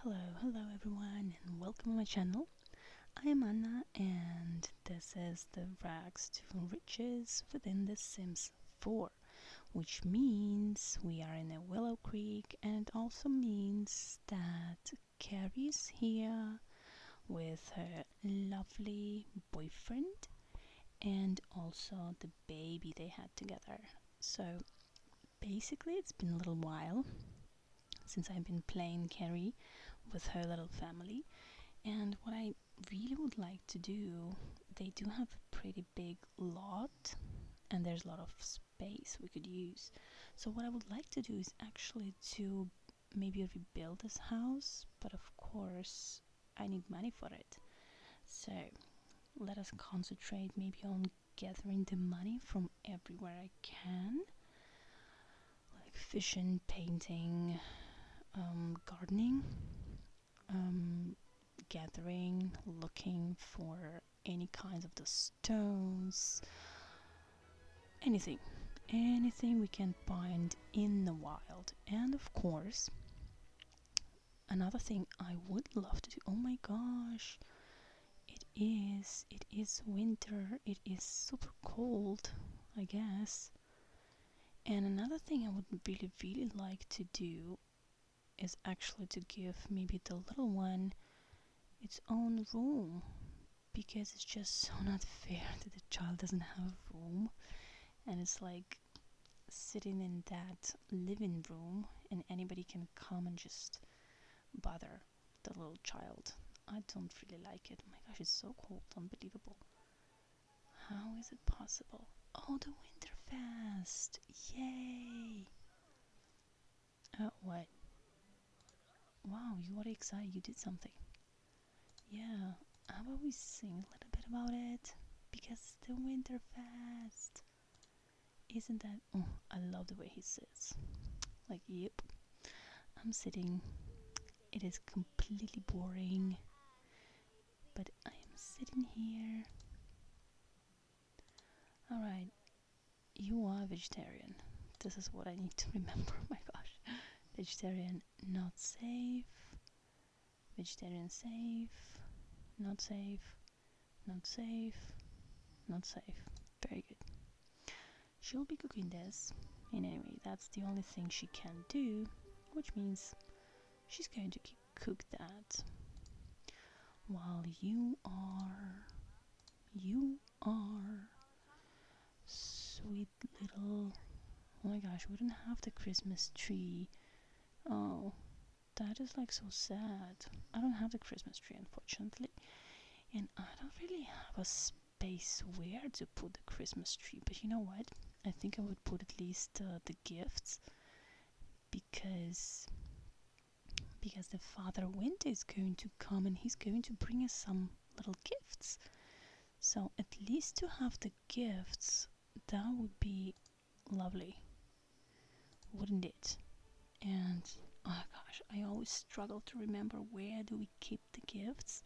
Hello everyone, and welcome to my channel. I am Anna, and this is the rags to riches within The Sims 4, which means we are in a Willow Creek, and it also means that Keri's here with her lovely boyfriend and also the baby they had together. So basically, it's been a little while since I've been playing Keri with her little family. And what I really would like to do, they do have a pretty big lot and there's a lot of space we could use. So what I would like to do is actually to maybe rebuild this house, but of course I need money for it. So let us concentrate maybe on gathering the money from everywhere I can, like fishing, painting, gardening, um, gathering, looking for any kinds of the stones, anything, anything we can find in the wild. And of course, another thing I would love to do. Oh my gosh, it is winter. It is super cold, I guess. And another thing I would really like to do is actually to give maybe the little one its own room, because it's just so not fair that the child doesn't have a room and it's like sitting in that living room and anybody can come and just bother the little child. I don't really like it. Oh my gosh, it's so cold, unbelievable. How is it possible? Oh, the Winterfest! Yay! What? Wow, you are excited, you did something. Yeah, how about we sing a little bit about it? Because the Winterfest. Isn't that? Oh, I love the way he sits. Like, yep, I'm sitting. It is completely boring, but I am sitting here. Alright, you are vegetarian. This is what I need to remember. Oh my gosh. Vegetarian, not safe. Vegetarian, safe. Not safe. Not safe. Not safe. Very good. She'll be cooking this. And anyway, that's the only thing she can do, which means she's going to cook that while you are sweet little. Oh my gosh, we don't have the Christmas tree. Oh, that is like so sad. I don't have the Christmas tree, unfortunately, and I don't really have a space where to put the Christmas tree. But you know what? I think I would put at least the gifts, because the Father Winter is going to come and he's going to bring us some little gifts. So at least to have the gifts, that would be lovely, wouldn't it? And oh gosh, I always struggle to remember where do we keep the gifts.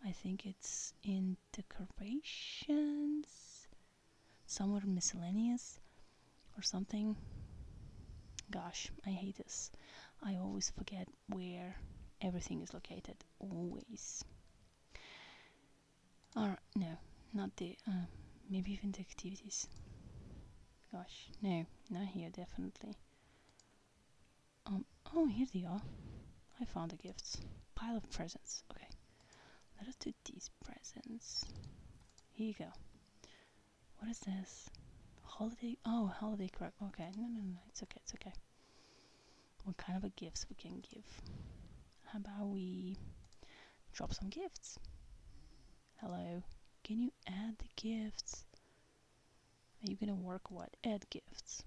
I think it's in decorations, somewhere miscellaneous or something. Gosh, I hate this. I always forget where everything is located. Always. Or no, not the. Maybe even the activities. Gosh, no, not here, definitely. Oh, here they are. I found the gifts. Pile of presents. Okay, let us do these presents. Here you go. What is this? Holiday. Oh, holiday crack. Okay, no. It's okay. It's okay. What kind of a gifts we can give? How about we drop some gifts? Hello. Can you add the gifts? Are you gonna work what? Add gifts.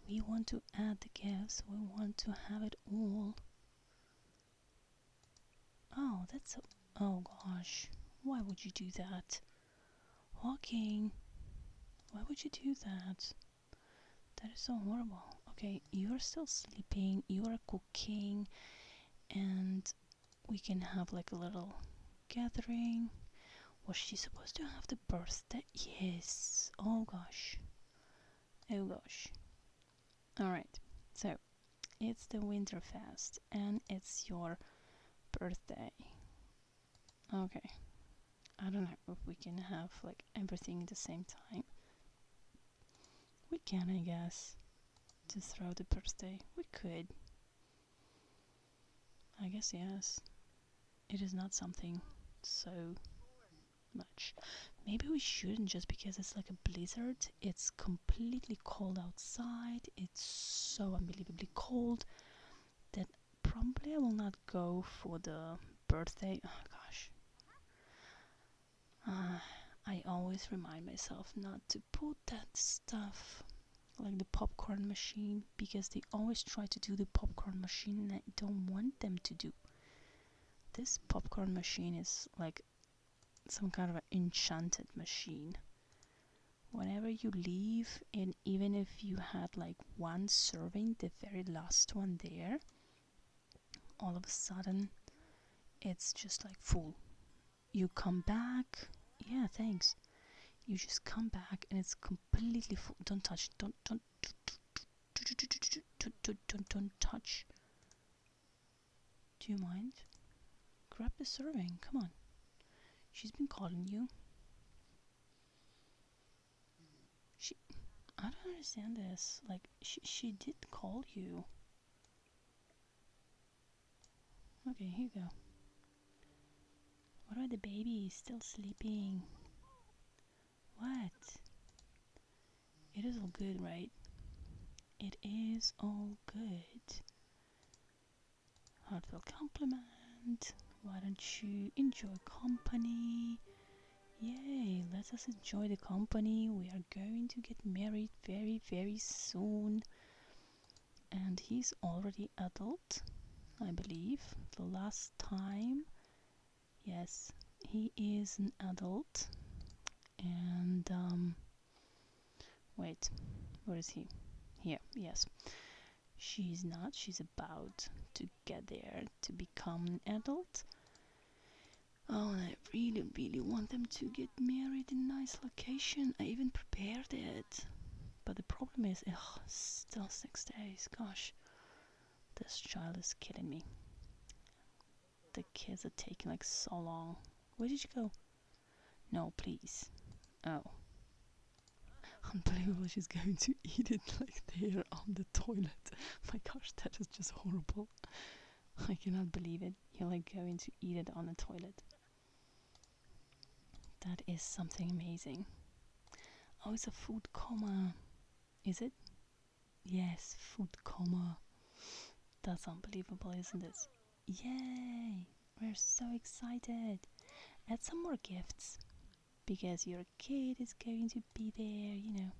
We want to add the gifts. We want to have it all. Oh, that's so. Oh gosh. Why would you do that? Walking. Why would you do that? That is so horrible. Okay, you are still sleeping. You are cooking. And we can have like a little gathering. Was she supposed to have the birthday? Yes. Oh gosh. Oh gosh. Alright. So, It's the Winterfest and it's your birthday. Okay. I don't know if we can have like everything at the same time. We can, I guess. To throw the birthday. We could. I guess yes. It is not something so much. Maybe we shouldn't, just because it's like a blizzard. It's completely cold outside. It's so unbelievably cold that probably I will not go for the birthday. Oh gosh. Uh, I always remind myself not to put that stuff like the popcorn machine, because they always try to do the popcorn machine and I don't want them to do. This popcorn machine is like some kind of an enchanted machine. Whenever you leave, and even if you had like one serving, the very last one there, all of a sudden it's just like full. You come back, yeah, thanks. You just come back and it's completely full. Don't touch, don't touch. Do you mind? Grab the serving, come on. She's been calling you. I don't understand this. Like, she did call you. Okay, here you go. What about the baby? Still sleeping. What? It is all good, right? It is all good. Heartfelt compliment. Why don't you enjoy company? Yay, let us enjoy the company. We are going to get married very, very soon. And he's already adult, I believe. The last time. Yes, he is an adult. And, wait, where is he? Here, yes. She's not. She's about to get there to become an adult. Oh, and I really, really want them to get married in a nice location. I even prepared it. But the problem is, ugh, still 6 days. Gosh, this child is killing me. The kids are taking like so long. Where did you go? No, please. Oh. Unbelievable, she's going to eat it like there on the toilet. My gosh, that is just horrible. I cannot believe it. You're like going to eat it on the toilet. That is something amazing. Oh, it's a food coma. Is it? Yes, food coma. That's unbelievable, isn't it? Yay! We're so excited. Add some more gifts, because your kid is going to be there, you know.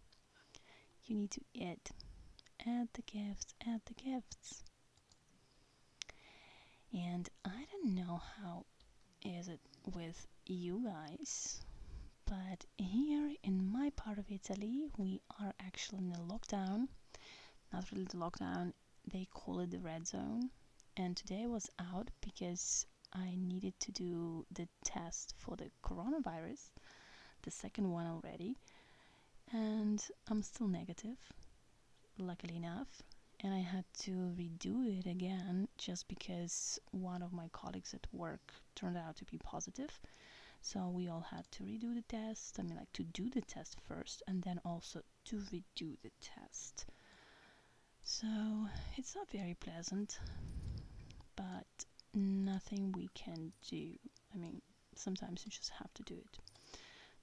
You need to add the gifts, add the gifts. And I don't know how is it with you guys, but here in my part of Italy, we are actually in a lockdown. Not really the lockdown, they call it the red zone. And today I was out because I needed to do the test for the coronavirus, the second one already, and I'm still negative, luckily enough. And I had to redo it again just because one of my colleagues at work turned out to be positive. So we all had to redo the test. I mean, like, to do the test first and then also to redo the test. So it's not very pleasant, but nothing we can do. I mean, sometimes you just have to do it,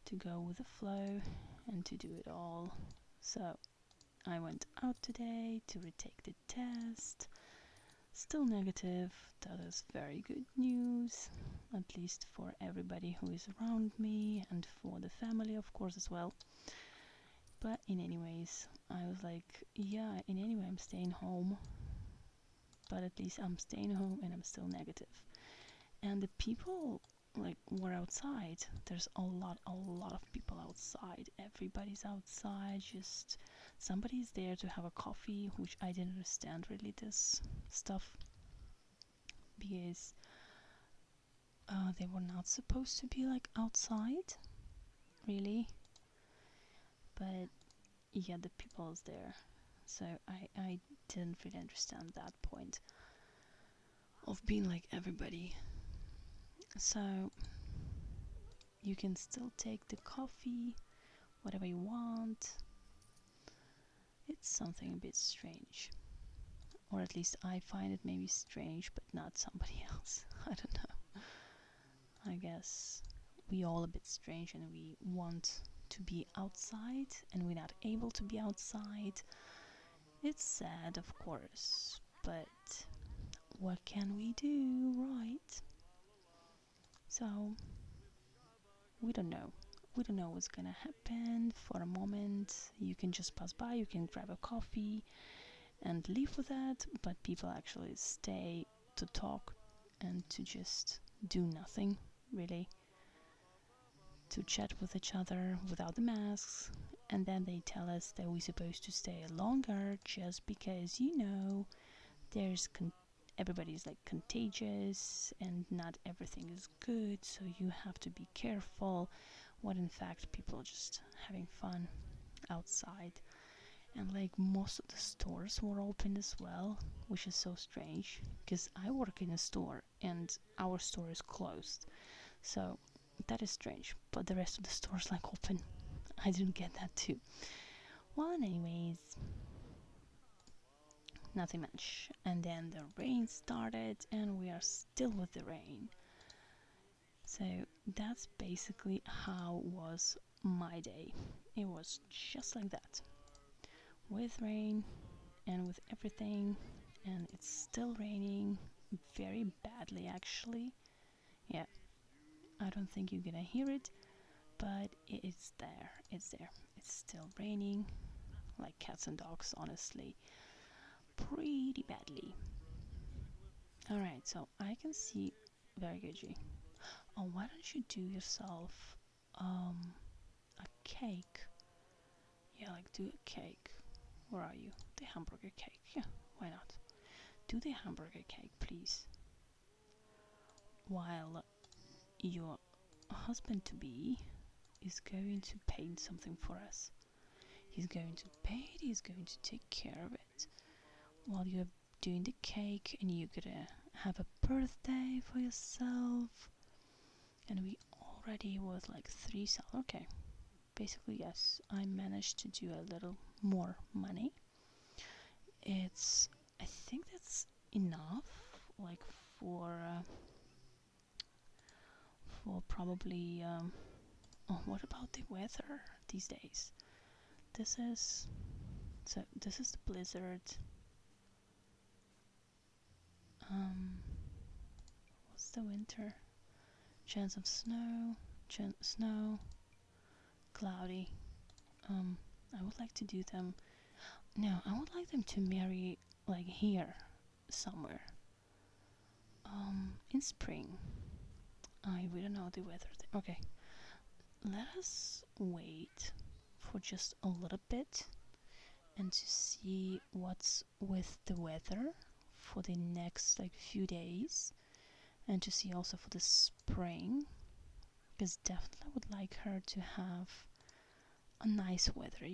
to go with the flow and to do it all. So I went out today to retake the test. Still negative. That is very good news, at least for everybody who is around me and for the family, of course, as well. But in any ways, I was like, yeah, in any way I'm staying home, but at least I'm staying home and I'm still negative. And the people like were outside. There's a lot of people outside. Everybody's outside. Just somebody's there to have a coffee, which I didn't understand really this stuff, because they were not supposed to be like outside, really. But yeah, the people is there. So I didn't really understand that point of being like everybody. So you can still take the coffee, whatever you want. It's something a bit strange. Or at least I find it maybe strange, but not somebody else. I don't know. I guess we all a bit strange and we want to be outside and we're not able to be outside. It's sad, of course, but what can we do, right? So, we don't know. We don't know what's gonna happen for a moment. You can just pass by, you can grab a coffee and leave with that, but people actually stay to talk and to just do nothing, really. To chat with each other without the masks, and then they tell us that we're supposed to stay longer just because, there's everybody's like contagious and not everything is good, so you have to be careful, when in fact people are just having fun outside. And like most of the stores were open as well, which is so strange because I work in a store and our store is closed, so that is strange, but the rest of the stores like open. I didn't get that too. Well, anyways, nothing much. And then the rain started, and we are still with the rain. So that's basically how was my day. It was just like that, with rain and with everything, and it's still raining very badly actually. Yeah, I don't think you're gonna hear it, but it's there. It's there. It's still raining, like cats and dogs, honestly, pretty badly. Alright, so I can see very good, G. Oh, why don't you do yourself a cake? Yeah, like do a cake. Where are you? The hamburger cake. Yeah, why not? Do the hamburger cake, please. While your husband to be is going to paint something for us. He's going to paint, he's going to take care of it. While you're doing the cake and you're gonna have a birthday for yourself. And we already was like 3 okay. Basically, yes, I managed to do a little more money. I think that's enough, like for probably. Oh, what about the weather these days? This is this is the blizzard. Um, what's the winter? Chance of snow, snow, cloudy. I would like to do them. No, I would like them to marry like here, somewhere. In spring. We don't know the weather. Okay, let us wait for just a little bit and to see what's with the weather for the next like few days, and to see also for the spring, because definitely I would like her to have a nice weather,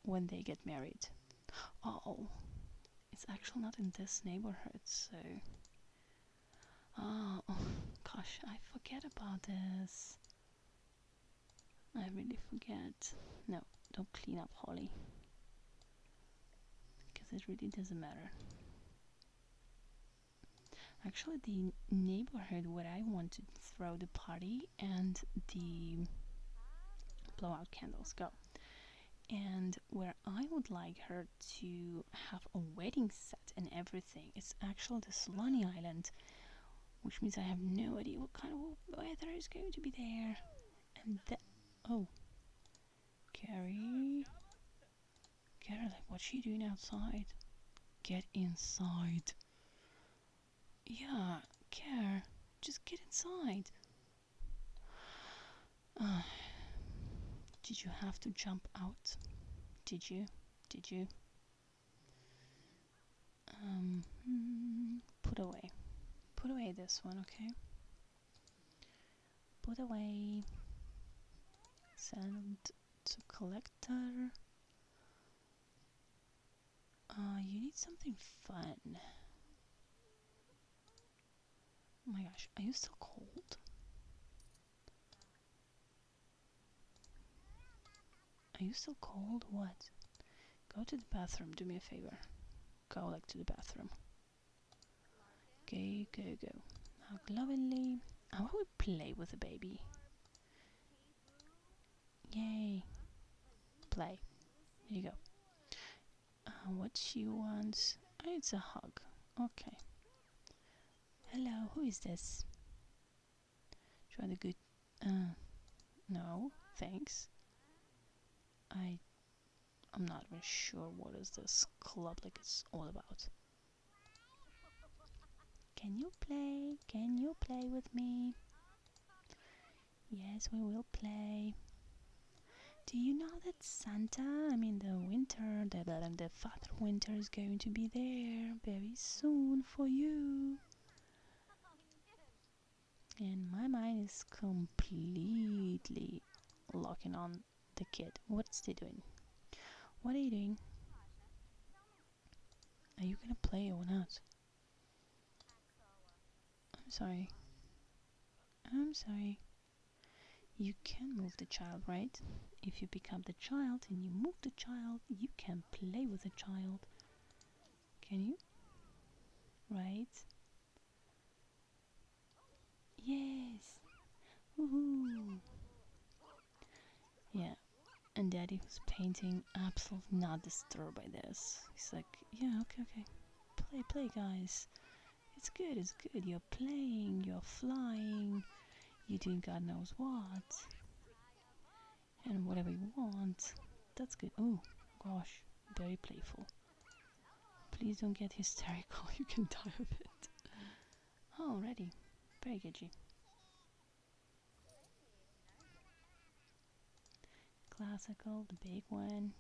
when they get married. Oh, it's actually not in this neighborhood, so oh gosh, I forget about this. I really forget. No, don't clean up, Holly, because it really doesn't matter. Actually, the neighborhood where I want to throw the party and the blowout candles go, and where I would like her to have a wedding set and everything, it's actually the Solani Island, which means I have no idea what kind of weather is going to be there. And that, oh, Keri, like what's she doing outside? Get inside. Yeah, Care, just get inside. Uh, did you have to jump out? Did you? Did you? Put away. Put away this one, okay? Put away. Send to collector. You need something fun. Oh my gosh, are you still cold? Are you still cold? What? Go to the bathroom, do me a favor. Go like to the bathroom. Go, go, go. How lovingly. How about we play with the baby? Yay. Play. There you go. What she wants. Oh, it's a hug. Okay. Hello, who is this? Try the good. No, thanks. I'm not even sure what is this club like it's all about. Can you play? Can you play with me? Yes, we will play. Do you know that Santa, the Father Winter is going to be there very soon for you? And my mind is completely locking on the kid. What's he doing? What are you doing? Are you gonna play or not? I'm sorry. I'm sorry. You can move the child, right? If you pick up the child and you move the child, you can play with the child. Can you? Right? Yes! Woohoo! Yeah, and Daddy, who's painting, absolutely not disturbed by this. He's like, yeah, okay, okay. Play, play, guys. It's good, it's good. You're playing, you're flying, you're doing God knows what. And whatever you want. That's good. Oh, gosh. Very playful. Please don't get hysterical. You can die of it. Alrighty. Very good, G. Classical, the big one.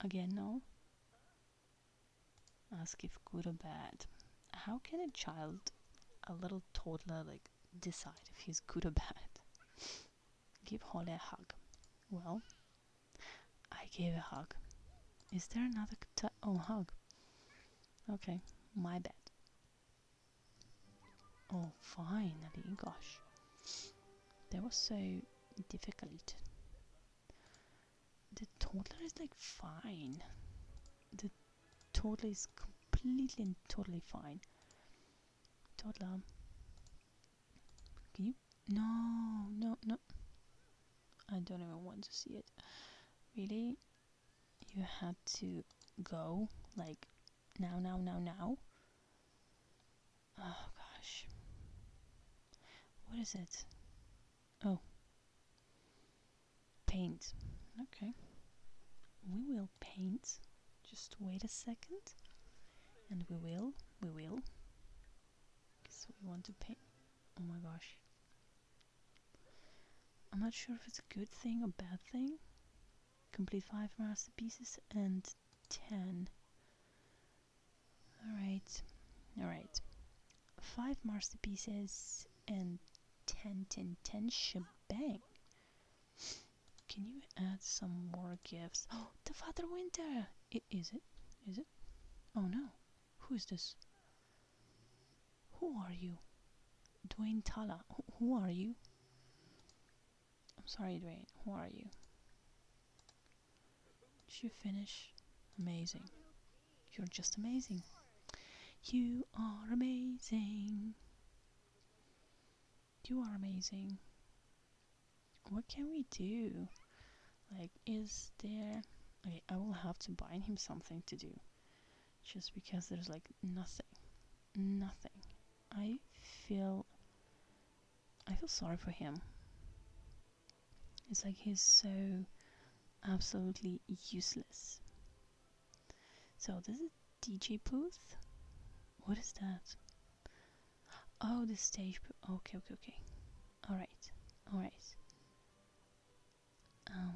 Again, no? Ask if good or bad. How can a child, a little toddler, like, decide if he's good or bad? Give Holly a hug. Well, I gave a hug. Is there another oh, hug? Okay, my bad. Oh, finally, gosh. That was so difficult. The toddler is like fine. The toddler is completely and totally fine. Toddler. Can you? No, no, no. I don't even want to see it. Really? You had to go? Like, now, now, now, now? Oh, gosh. What is it? Oh. Paint. Okay. We will paint. Just wait a second. And we will. So we want to paint. Oh my gosh. I'm not sure if it's a good thing or bad thing. Complete 5 masterpieces and 10. Alright. Alright. 5 masterpieces and 10, 10, 10 shebang. Can you add some more gifts? Oh, the Father Winter! Is it? Is it? Oh no. Who is this? Who are you? Dwayne Tala. Who are you? I'm sorry, Dwayne. Who are you? Did you finish? Amazing. You're just amazing. You are amazing. You are amazing. What can we do? Like, is there... Okay, I will have to buy him something to do. Just because there's like nothing. Nothing. I feel sorry for him. It's like he's so absolutely useless. So this is DJ booth. What is that? Oh, the stage booth. Okay, okay, okay. All right, all right.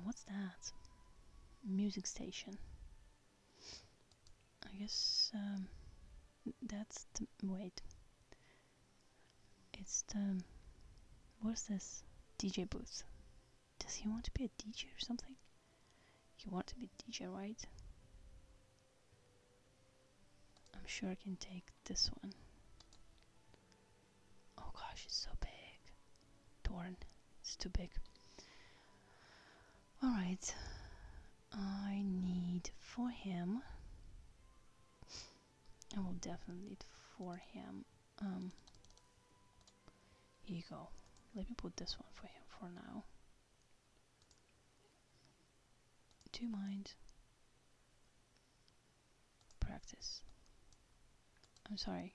What's that? Music station. I guess that's the wait. It's the what's this? DJ booth. Does he want to be a DJ or something? You want to be DJ, right? I'm sure I can take this one. Oh gosh, it's so big. Darn, it's too big. Alright, I need for him. I will definitely need for him. Here you go. Let me put this one for him for now. Do you mind? Practice. I'm sorry.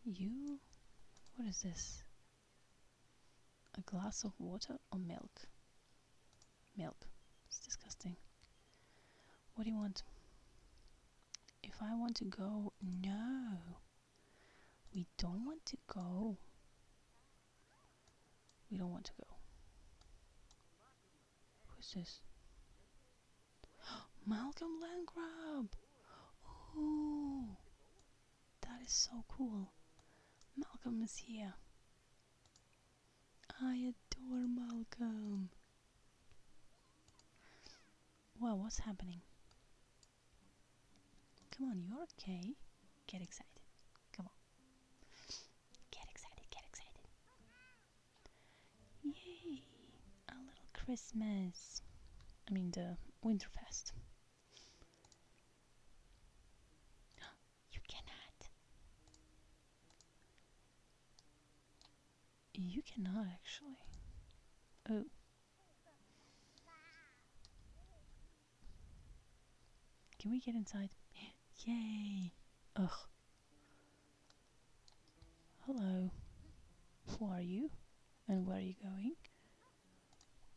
You? What is this? A glass of water or milk? Milk. It's disgusting. What do you want? If I want to go, no. We don't want to go. We don't want to go. Who's this? Malcolm Landgrab! Oh, that is so cool. Malcolm is here. I adore Malcolm. Wow, what's happening? Come on, you're okay. Get excited. Come on. Get excited, get excited. Yay! A little Christmas. I mean the Winterfest. You cannot. You cannot actually. Oh. Can we get inside? Yay! Ugh. Hello. Who are you? And where are you going?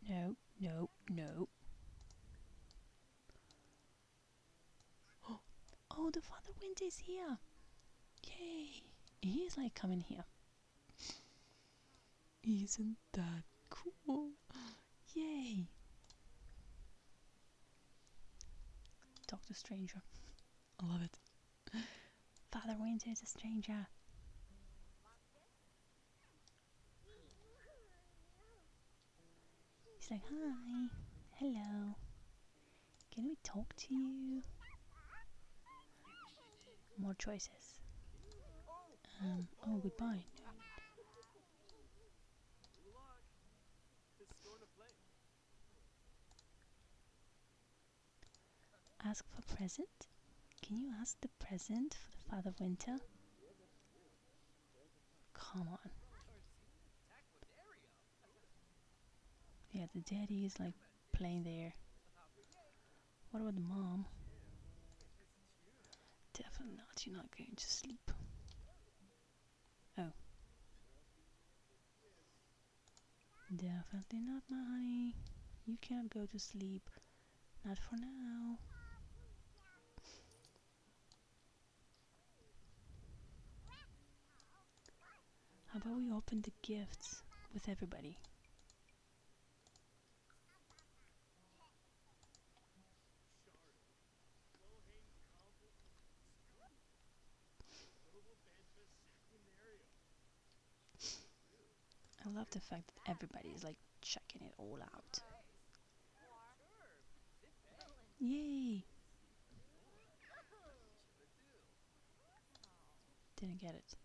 No, no, no. Oh, the Father Winter is here. Yay! He is like coming here. Isn't that cool? Yay! Talk to stranger. I love it. Father Winter is a stranger. He's like, hi, hello. Can we talk to you? More choices. Oh, goodbye. Ask for present? Can you ask the present for the Father Winter? Come on. Yeah, the daddy is like playing there. What about the mom? Definitely not. You're not going to sleep. Oh. Definitely not, my honey. You can't go to sleep. Not for now. How about we open the gifts with everybody? I love the fact that everybody is like checking it all out. Yay! Didn't get it.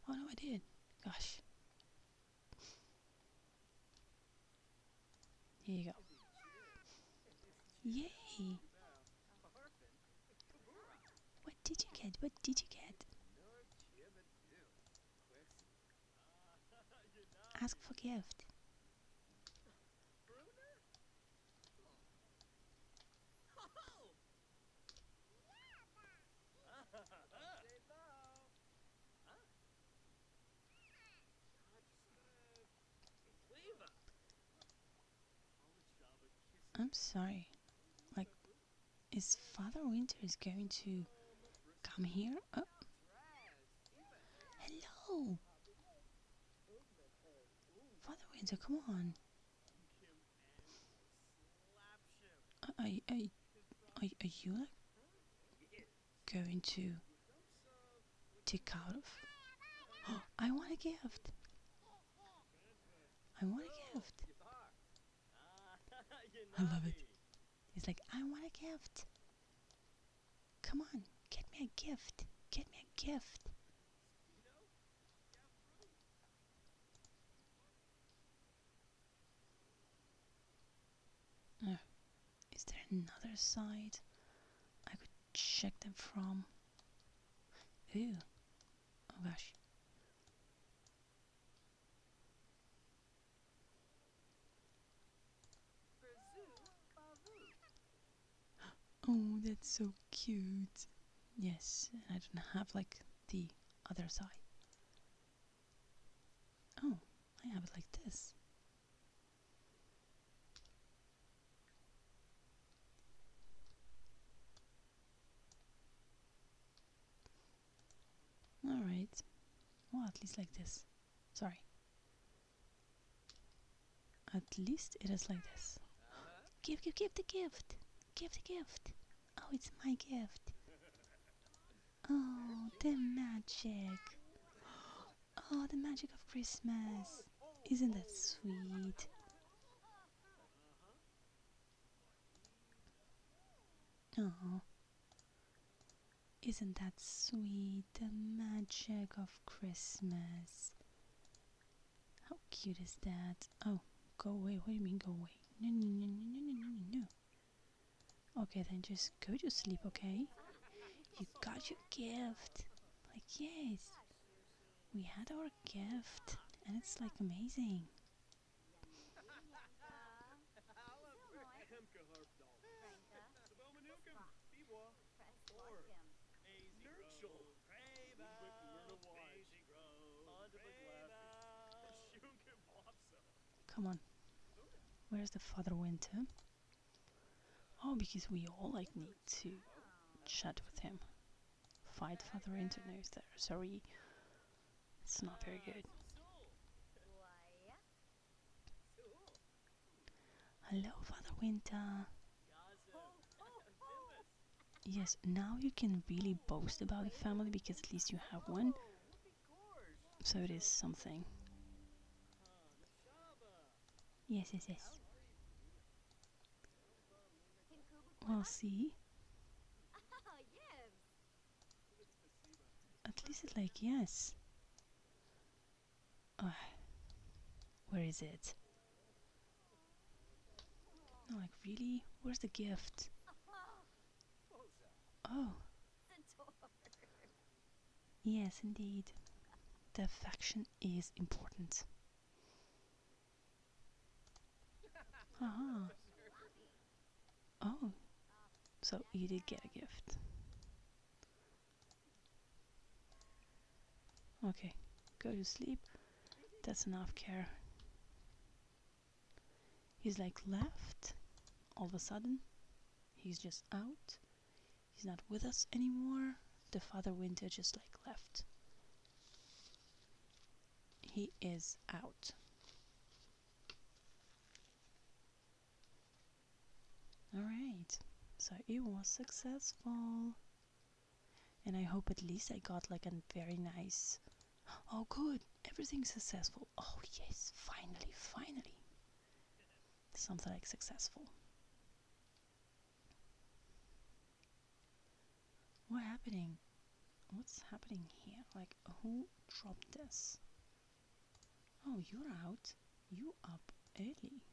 Oh no, I did. Gosh. Here you go. Yay! What did you get? What did you get? Ask for gift. I'm sorry. Like, is Father Winter is going to come here? Oh. Hello! Father Winter, come on. Are you like going to take out of? Oh, I want a gift. I want a gift. I love it. He's like, I want a gift. Come on, get me a gift. Get me a gift. Is there another side I could check them from? Ooh, oh gosh. Oh, that's so cute. Yes, I don't have like the other side. Oh, I have it like this. Alright. Well, at least like this. Sorry. At least it is like this. Give the gift! Give the gift! Oh, it's my gift. Oh, the magic. Oh, the magic of Christmas. Isn't that sweet? Oh, isn't that sweet? The magic of Christmas. How cute is that? Oh, go away. What do you mean go away? No, no, no, no, no, no, no, no. Okay, then just go to sleep, okay? You got your gift. Like, yes. We had our gift. And it's like amazing. Come on. Where's the Father Winter? Oh, because we all like need to chat with him. Fight Father Winter. No, there. Sorry. It's not very good. Hello, Father Winter. Yes, now you can really boast about the family because at least you have one. So it is something. Yes, yes, yes. Well, see? At least it's like, yes. Where is it? No, like, really? Where's the gift? Oh. Yes, indeed. The affection is important. Haha. Oh. So you did get a gift. Okay. Go to sleep. That's enough care. He's like left. All of a sudden. He's just out. He's not with us anymore. The Father Winter just like left. He is out. Alright. So it was successful. And I hope at least I got like a very nice... Oh good, everything's successful. Oh yes, finally, finally. Something like successful. What happening? What's happening here? Like, who dropped this? Oh, you're out. You up early.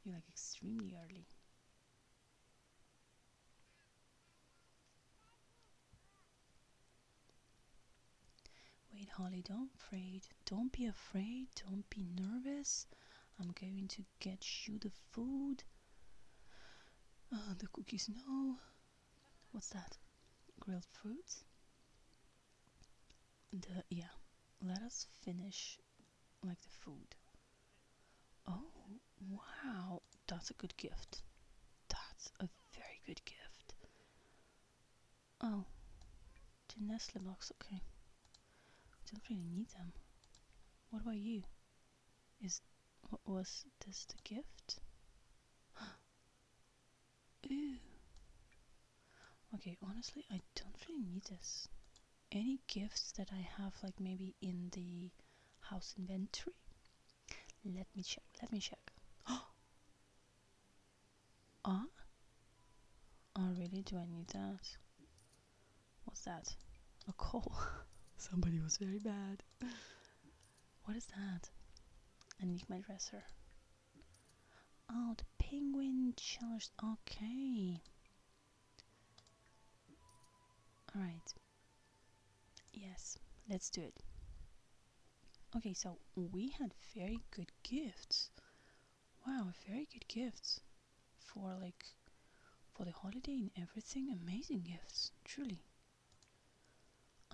You're like extremely early. Wait, Holly, don't afraid. Don't be afraid. Don't be nervous. I'm going to get you the food. The cookies, no. What's that? Grilled fruit? Yeah. Let us finish like the food. Oh, wow. That's a good gift. That's a very good gift. Oh, the Nestle blocks, okay. Don't really need them. What about you? What was this the gift? Ooh. Okay, honestly, I don't really need this. Any gifts that I have, like maybe in the house inventory? Let me check. Let me check. Ah? Oh, really? Do I need that? What's that? A call. Somebody was very bad. What is that? Enigma dresser. Oh, the penguin challenge. Okay. Alright. Yes, let's do it. Okay, so we had very good gifts. Wow, very good gifts. For the holiday and everything, amazing gifts. Truly.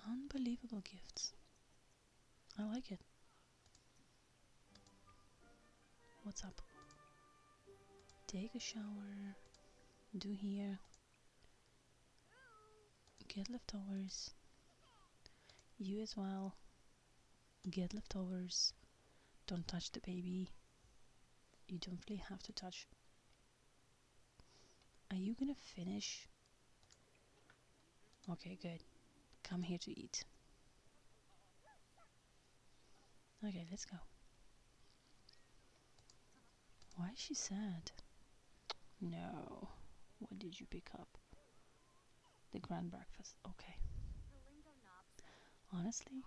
Unbelievable gifts. I like it. What's up? Take a shower. Do here. Get leftovers. You as well. Get leftovers. Don't touch the baby. You don't really have to touch. Are you gonna finish? Okay, good. Come here to eat. Okay, let's go. Why is she sad? No. What did you pick up? The grand breakfast. Okay. Honestly,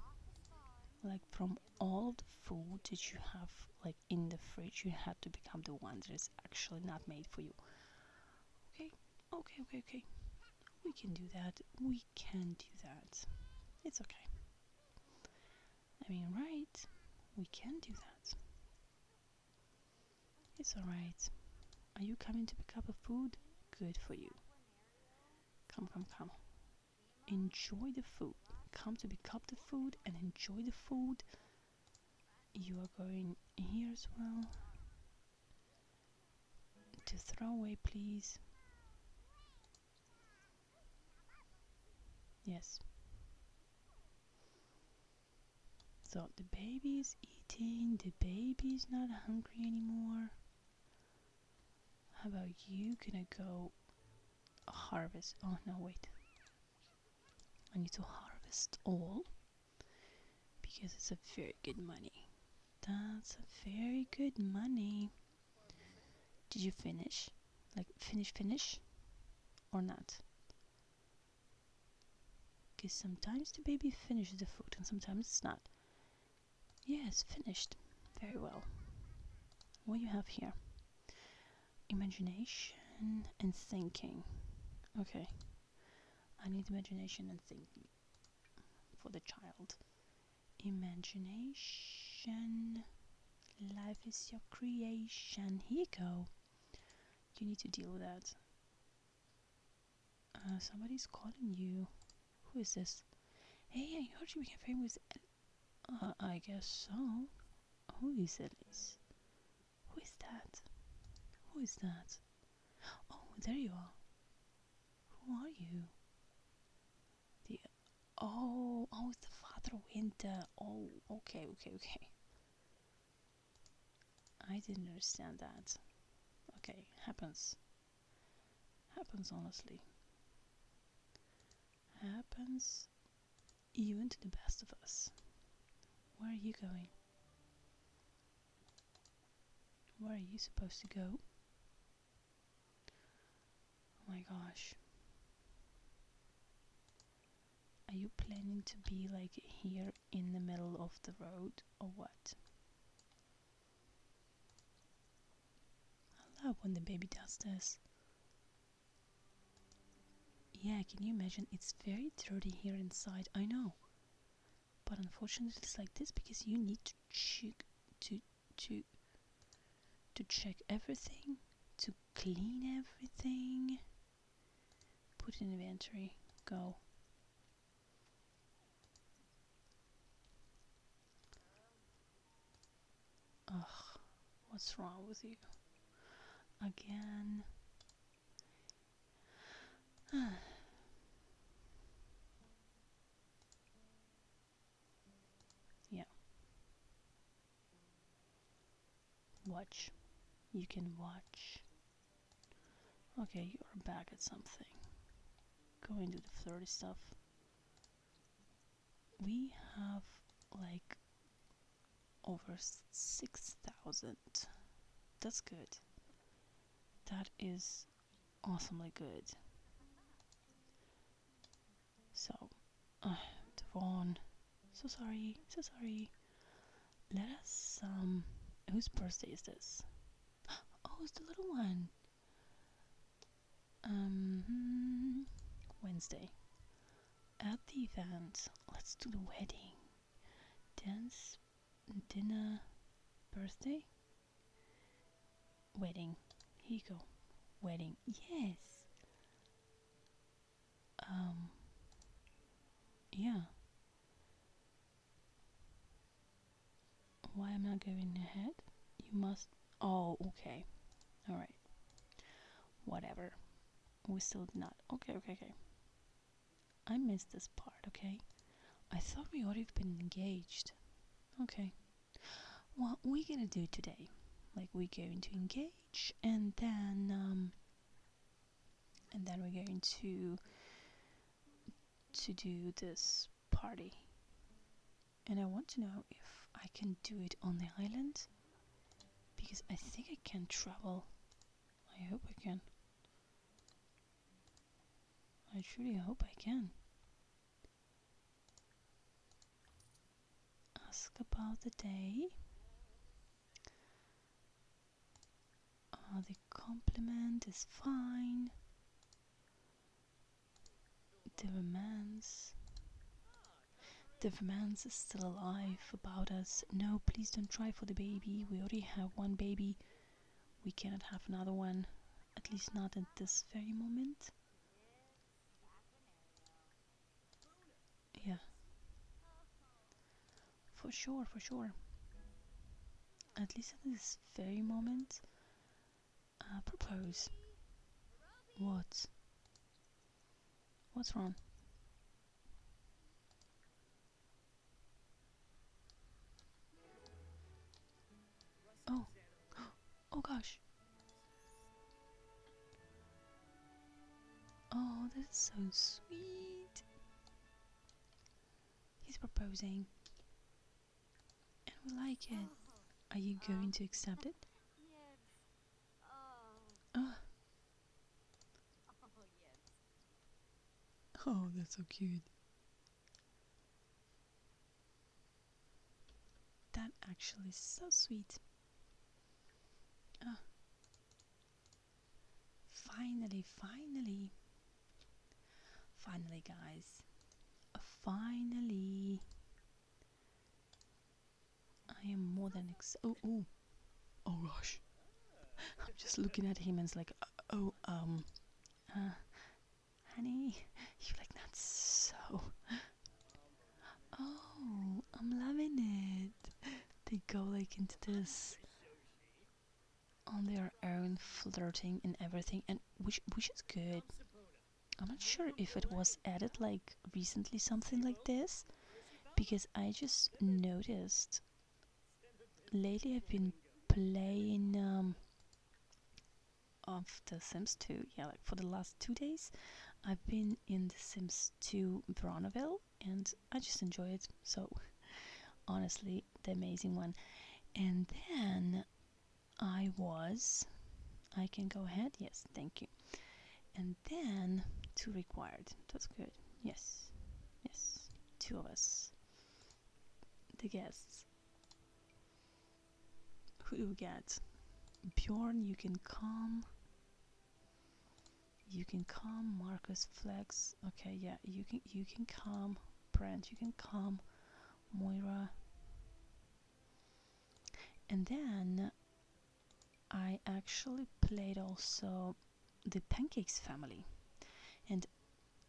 like from all the food that you have like in the fridge, you had to become the one that is actually not made for you. Okay, okay. We can do that. We can do that. It's okay. I mean, right? We can do that. It's alright. Are you coming to pick up a food? Good for you. Come. Enjoy the food. Come to pick up the food and enjoy the food. You are going here as well. To throw away, please. Yes. So the baby is eating. The baby is not hungry anymore. How about you gonna go harvest? Oh no, wait. I need to harvest all because it's a very good money. That's a very good money. Did you finish? Like finish? Or not? Because sometimes the baby finishes the food and sometimes it's not. Yes, finished. Very well. What you have here? Imagination and thinking. Okay. I need imagination and thinking for the child. Imagination. Life is your creation. Here you go. You need to deal with that. Somebody's calling you. Who is this? Hey, I heard you became famous. I guess so. Who is Elise? Who is that? Who is that? Oh, there you are. Who are you? The it's the Father Winter. Oh, okay. I didn't understand that. Okay, happens. Happens honestly. Happens even to the best of us. Where are you going? Where are you supposed to go? Oh my gosh. Are you planning to be like here in the middle of the road or what? I love when the baby does this. Yeah, can you imagine? It's very dirty here inside, I know. But unfortunately it's like this because you need to check to check everything, to clean everything. Put in inventory. Go. Ugh, what's wrong with you? Again. Yeah. Watch. You can watch. Okay, you're back at something. Go and do the flirty stuff. We have like over 6,000. That's good. That is awesomely good. So, Devon, so sorry, so sorry. Let us, whose birthday is this? Oh, it's the little one. Wednesday. At the event, let's do the wedding. Dance, dinner, birthday, wedding. Here you go. Wedding. Yes. Yeah. Why am I going ahead? You must. Oh, okay. Alright. Whatever. We still did not. Okay, okay, okay. I missed this part, okay? I thought we already been engaged. Okay. What we're gonna do today? Like, we're going to engage, and then we're going to do this party. And I want to know if I can do it on the island, because I think I can travel. I hope I can. I truly hope I can. Ask about the day. The compliment is fine. The romance. The romance is still alive about us. No, please don't try for the baby. We already have one baby. We cannot have another one. At least not at this very moment. Yeah. For sure, for sure. At least at this very moment. Propose. What? What's wrong? Oh. Oh gosh. Oh, that's so sweet. He's proposing. And we like it. Are you going to accept it? Oh, oh, that's so cute. That actually is so sweet. Ah, finally, finally. Finally, guys. Finally. I am more than oh, oh. Oh gosh. I'm just looking at him and it's like, oh, uh, honey, you like that so. Oh, I'm loving it. They go like into this on their own, flirting and everything, and which is good. I'm not sure if it was added like recently, something like this, because I just noticed lately I've been playing of The Sims 2. Yeah, like for the last 2 days, I've been in The Sims 2 Veronaville, and I just enjoy it. So honestly, the amazing one. And then I can go ahead. Yes, thank you. And then 2 required. That's good. Yes, yes, 2 of us. The guests. Who do we get? Bjorn, you can come. You can come. Marcus Flex. Okay, yeah, you can come. Brent, you can come. Moira. And then I actually played also the Pancakes Family. And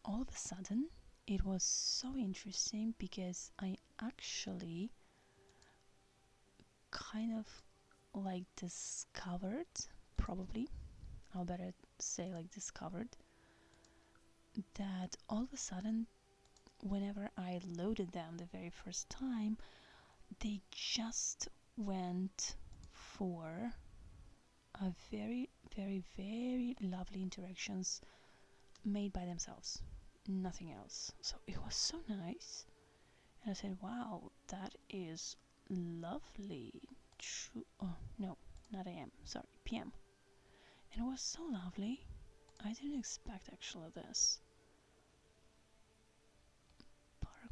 all of a sudden it was so interesting because I actually kind of like discovered, probably I'll better say like discovered, that all of a sudden whenever I loaded them the very first time, they just went for a very, very, very lovely interactions made by themselves, nothing else. So it was so nice, and I said, wow, that is lovely. Oh, no, not AM, sorry, PM. And it was so lovely. I didn't expect actually this.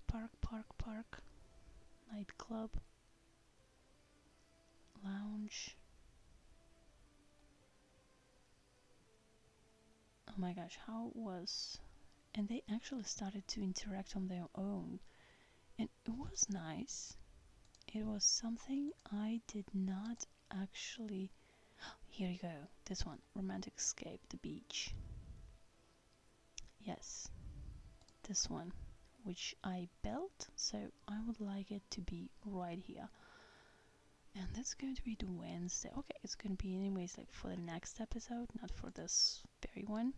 Park. Nightclub. Lounge. Oh my gosh, how was... And they actually started to interact on their own. And it was nice. It was something I did not actually... Here you go, this one. Romantic Escape, the beach. Yes, this one. Which I built, so I would like it to be right here. And that's going to be the Wednesday. Okay, it's going to be anyways like for the next episode, not for this very one.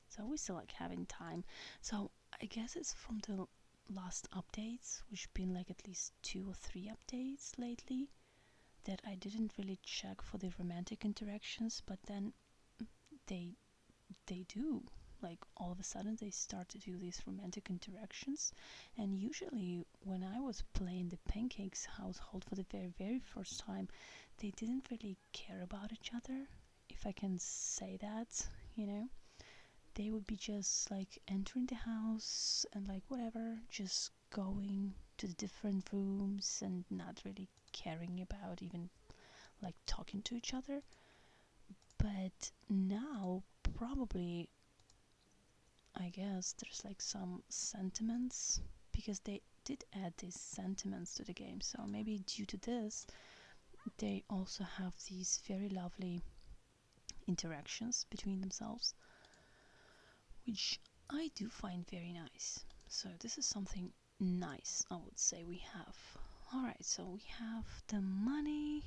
So we still like having time. So I guess it's from the last updates, which been like at least 2 or 3 updates lately, that I didn't really check for the romantic interactions, but then they do. Like all of a sudden they start to do these romantic interactions, and usually when I was playing the Pancakes household for the very first time, they didn't really care about each other, if I can say that, you know. They would be just like entering the house and like whatever, just going to the different rooms and not really caring about even like talking to each other. But now probably I guess there's like some sentiments, because they did add these sentiments to the game, so maybe due to this they also have these very lovely interactions between themselves, which I do find very nice. So this is something nice, I would say we have. Alright, so we have the money.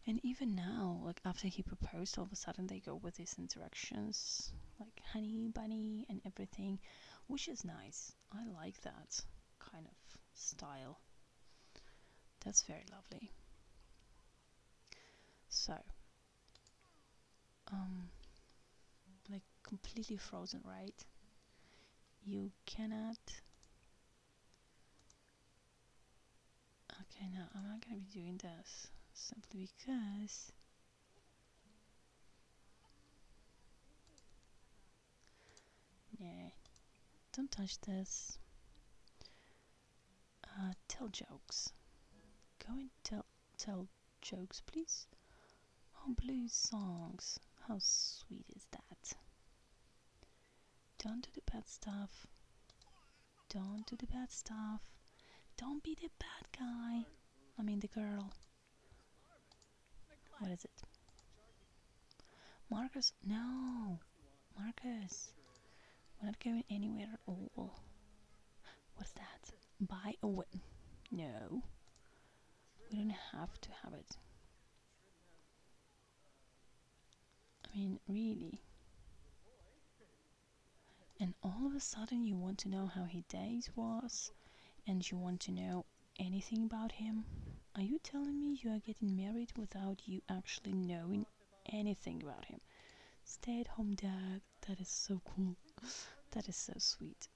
And even now, like after he proposed, all of a sudden they go with these interactions, like honey, bunny, and everything, which is nice. I like that kind of style. That's very lovely. So, like completely frozen, right? You cannot. Okay, no, I'm not gonna be doing this simply because. Yeah, don't touch this. Tell jokes. Go and tell jokes, please. Oh, blues songs. How sweet is that? Don't do the bad stuff. Don't do the bad stuff. Don't be the bad guy. I mean the girl. What is it? Marcus? No. Marcus. We're not going anywhere at all. What's that? Buy a win. No. We don't have to have it. I mean, really. And all of a sudden you want to know how his days was, and you want to know anything about him. Are you telling me you are getting married without you actually knowing anything about him? Stay at home dad. That is so cool. That is so sweet.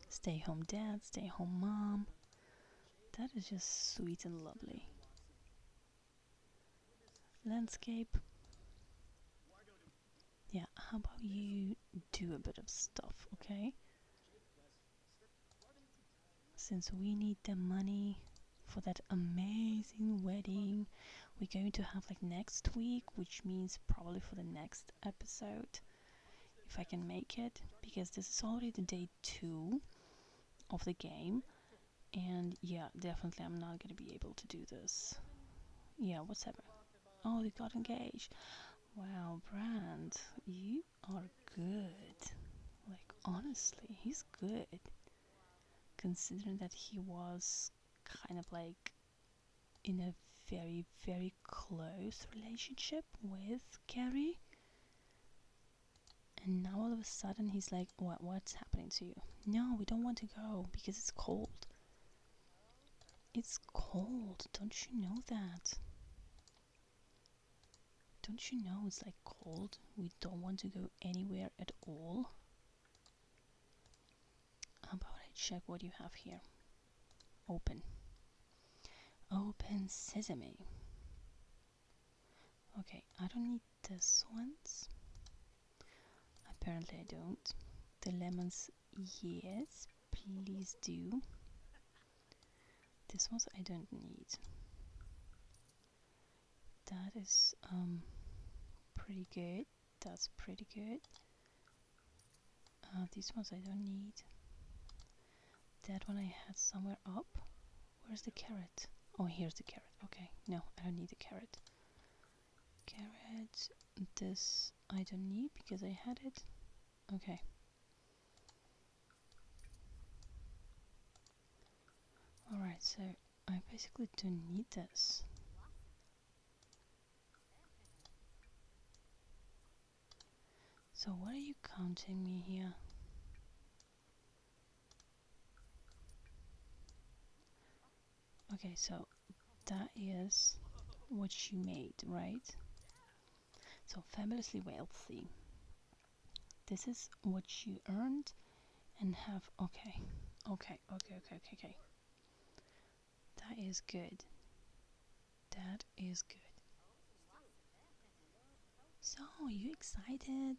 Stay home dad, stay home mom. That is just sweet and lovely. Landscape. Yeah, how about you do a bit of stuff, okay? Since we need the money for that amazing wedding we're going to have like next week, which means probably for the next episode, if I can make it, because this is already the day 2 of the game, and yeah, definitely I'm not gonna be able to do this. Yeah, what's happening? Oh, they got engaged. Wow, Brand, you are good. Like honestly, he's good, considering that he was kind of like in a very close relationship with Keri, and now all of a sudden he's like, what's happening to you? No, we don't want to go because it's cold. It's cold, don't you know that? Don't you know it's like cold? We don't want to go anywhere at all. How about I check what you have here. Open. Open sesame. Okay, I don't need this ones. Apparently I don't. The lemons, yes, please do. This ones I don't need. That is pretty good. That's pretty good. These ones I don't need. That one I had somewhere up. Where's the carrot? Oh, here's the carrot. Okay, no, I don't need the carrot. Carrot. This I don't need because I had it. Okay. Alright, so I basically don't need this. So what are you counting me here? Okay, so that is what you made, right? So fabulously wealthy. This is what you earned and have. Okay, okay. That is good. That is good. So, you excited?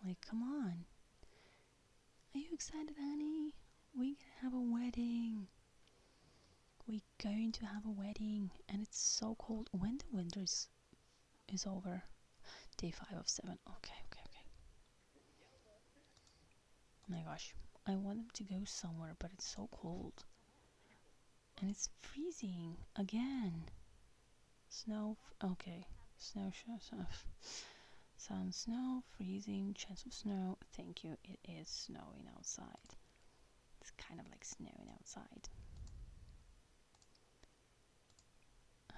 Like, come on. Are you excited, Annie? We're gonna have a wedding. We're going to have a wedding, and it's so cold. When the winter is over? Day 5 of 7. Okay. My gosh, I want to go somewhere, but it's so cold. And it's freezing again. Snow, okay. Snow, sun, snow, freezing, chance of snow. Thank you, it is snowing outside. It's kind of like snowing outside.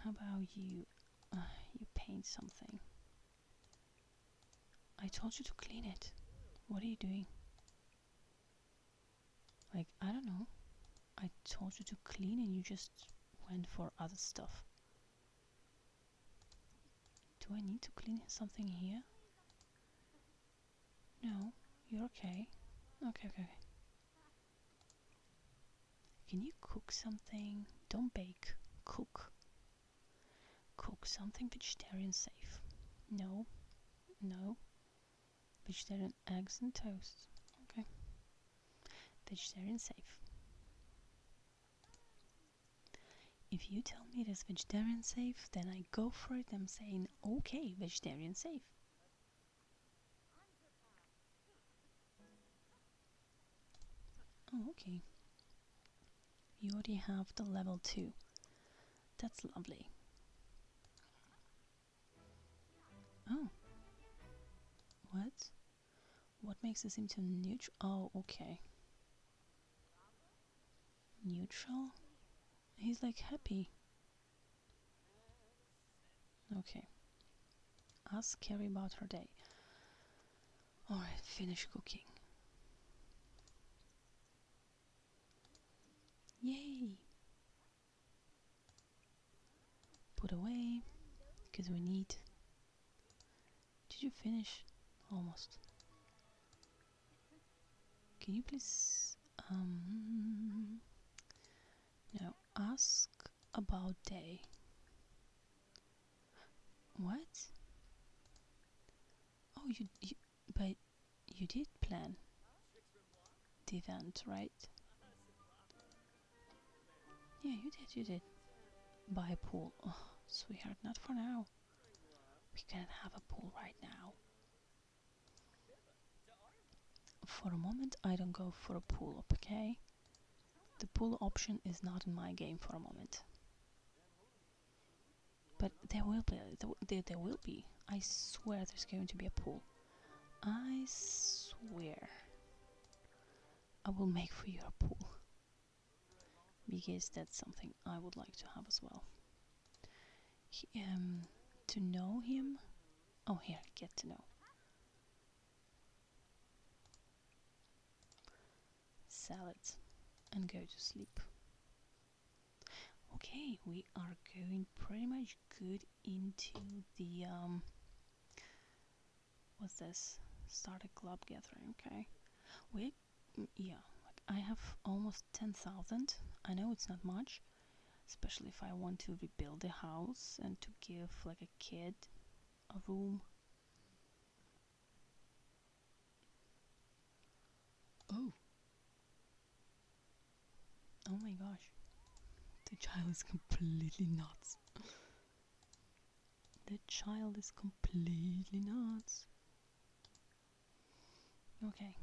How about you paint something? I told you to clean it. What are you doing? Like, I don't know. I told you to clean and you just went for other stuff. Do I need to clean something here? No, you're okay. Okay. Can you cook something? Don't bake. Cook. Cook something vegetarian safe. No. Vegetarian eggs and toast. Okay. Vegetarian safe. If you tell me it is vegetarian safe, then I go for it. I'm saying, okay, vegetarian safe. Oh, okay. You already have the level 2. That's lovely. Oh. What? What makes this into neutral? Oh, okay. Neutral? He's like happy. Okay. Ask Keri about her day. Alright, finish cooking. Yay! Put away, because we need. Did you finish? Almost. Can you please no, ask about day. What? Oh, but you did plan the event, right? Yeah, you did. Buy a pool. Oh, sweetheart, not for now. We can't have a pool right now. For a moment, I don't go for a pool, okay? The pool option is not in my game for a moment. But there will be. I swear there's going to be a pool. I swear. I will make for you a pool. Because that's something I would like to have as well. To know him. Oh, here, get to know. Salad and go to sleep. Okay, we are going pretty much good into the what's this? Start a club gathering. Okay, yeah, like I have almost 10,000. I know it's not much, especially if I want to rebuild the house and to give like a kid a room. Oh. Oh my gosh. The child is completely nuts. The child is completely nuts. Okay.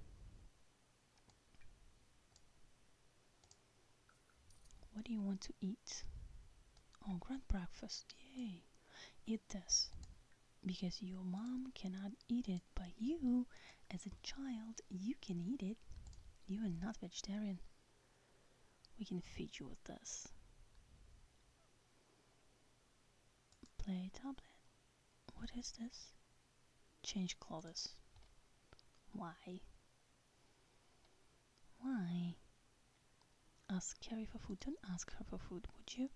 What do you want to eat? Oh, grand breakfast. Yay. Eat this. Because your mom cannot eat it, but you, as a child, you can eat it. You are not vegetarian. We can feed you with this. Play tablet. What is this? Change clothes. Why? Why? Ask Keri for food. Don't ask her for food, would you?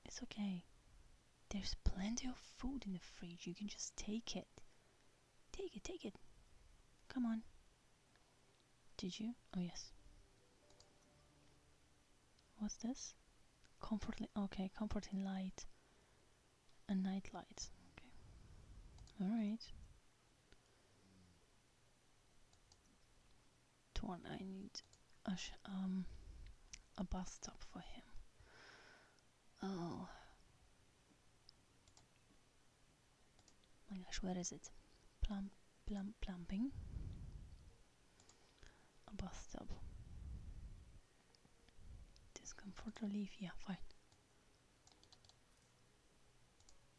It's okay. There's plenty of food in the fridge. You can just take it. Take it, take it. Come on. Did you? Oh, yes. What's this? Okay, comforting light. A night light. Okay. Alright. Torn, I need a bathtub for him. Oh my gosh, where is it? Plumbing. A bathtub. Discomfort relief, yeah, fine.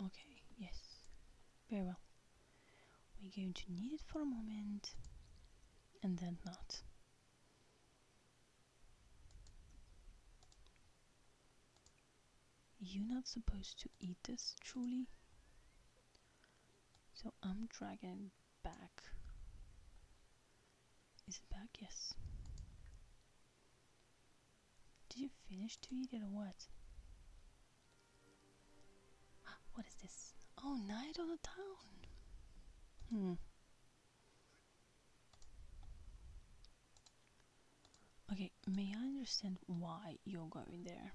Okay, yes. Very well. We're going to need it for a moment and then not. You're not supposed to eat this, truly. So I'm dragging it back. Is it back? Yes. Did you finish to eat it or what? What is this? Oh, night on the town. Okay, may I understand why you're going there?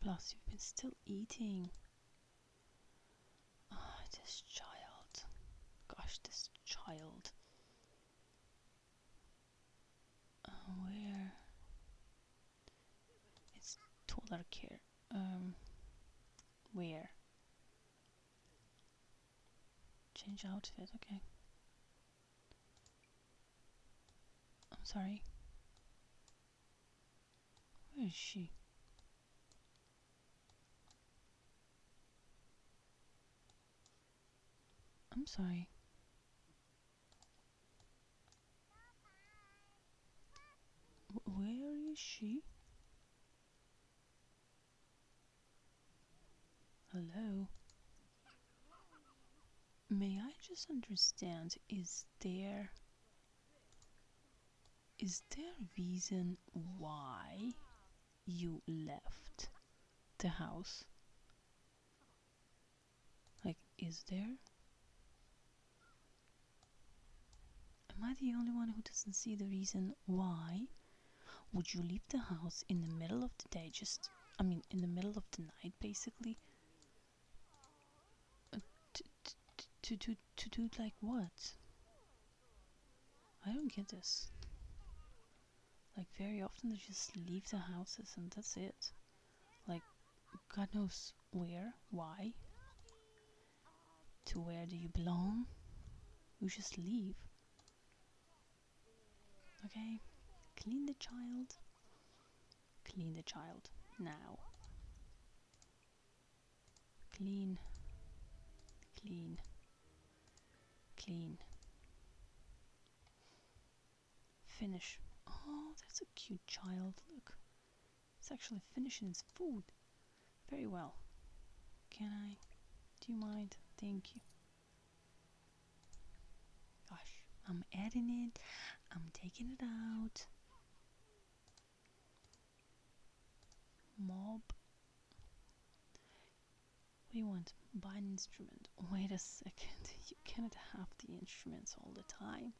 Plus, you've been still eating. Ah, this child. Gosh, this child. Where? It's toddler care. Where? Change outfit, okay. I'm sorry. Where is she? I'm sorry. Where is she? Hello? May I just understand, is there a reason why you left the house? Like, is there? Am I the only one who doesn't see the reason why would you leave the house in the middle of the day, in the middle of the night, basically? To do like what? I don't get this. Like, very often they just leave the houses and that's it. Like, God knows where, why, to where do you belong? You just leave. Okay? Clean the child. Clean the child. Now. Clean. Clean. Clean. Finish. Oh, that's a cute child. Look. It's actually finishing his food. Very well. Can I? Do you mind? Thank you. Gosh. I'm adding it. I'm taking it out. Mob. do you want? Buy an instrument. Wait a second. You cannot have the instruments all the time.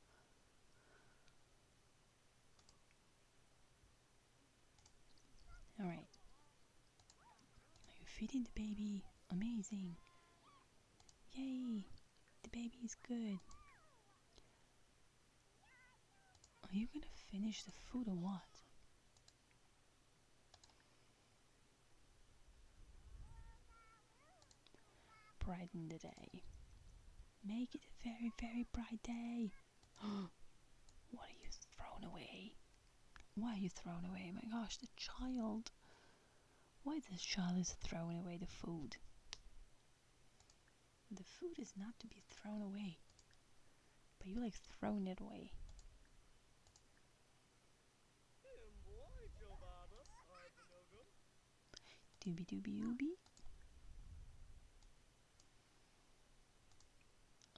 Alright. Are you feeding the baby? Amazing. Yay! The baby is good. Are you gonna finish the food or what? Brighten the day. Make it a very, very bright day. What are you throwing away? Why are you throwing away? My gosh, the child. Why this child is throwing away the food? The food is not to be thrown away. But you like throwing it away. Doobie doobie doobie.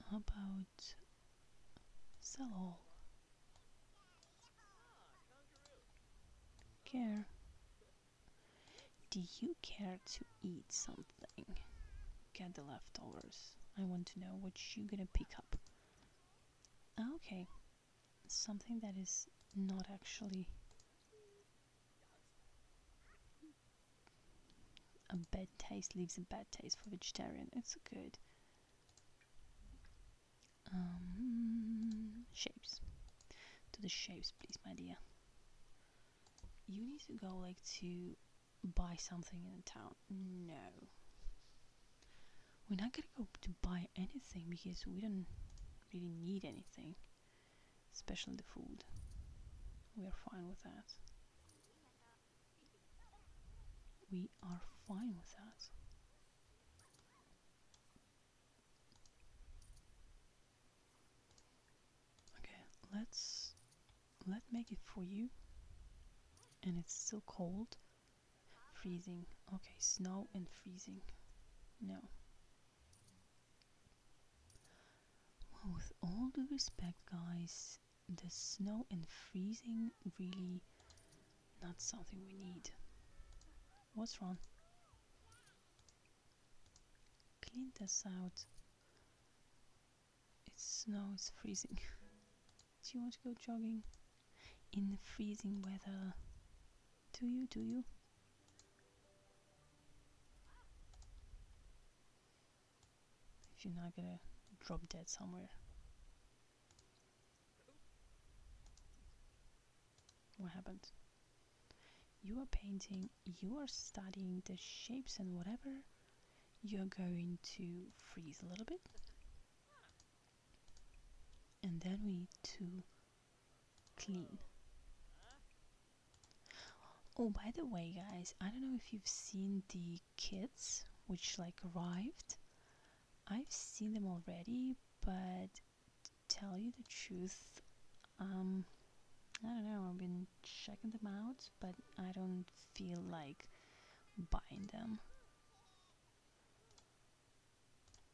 How about sell all? Care? Do you care to eat something? Get the leftovers. I want to know what you're gonna pick up. Okay, something that is not actually a bad taste, leaves a bad taste for vegetarian. It's good. Shapes. To the shapes, please, my dear. You need to go like to buy something in town. No. We're not gonna go to buy anything because we don't really need anything. Especially the food. We are fine with that. We are fine with that. Okay, let make it for you. And it's still cold. Freezing. Okay, snow and freezing. No. Well, with all due respect, guys, the snow and freezing really not something we need. What's wrong? Clean this out. It's snow, it's freezing. Do you want to go jogging in the freezing weather? Do you? Do you? If you're not gonna drop dead somewhere. What happened? You are painting, you are studying the shapes and whatever. You're going to freeze a little bit. And then we need to clean. Oh, by the way, guys, I don't know if you've seen the kits which like arrived. I've seen them already, but to tell you the truth, I don't know, I've been checking them out, but I don't feel like buying them.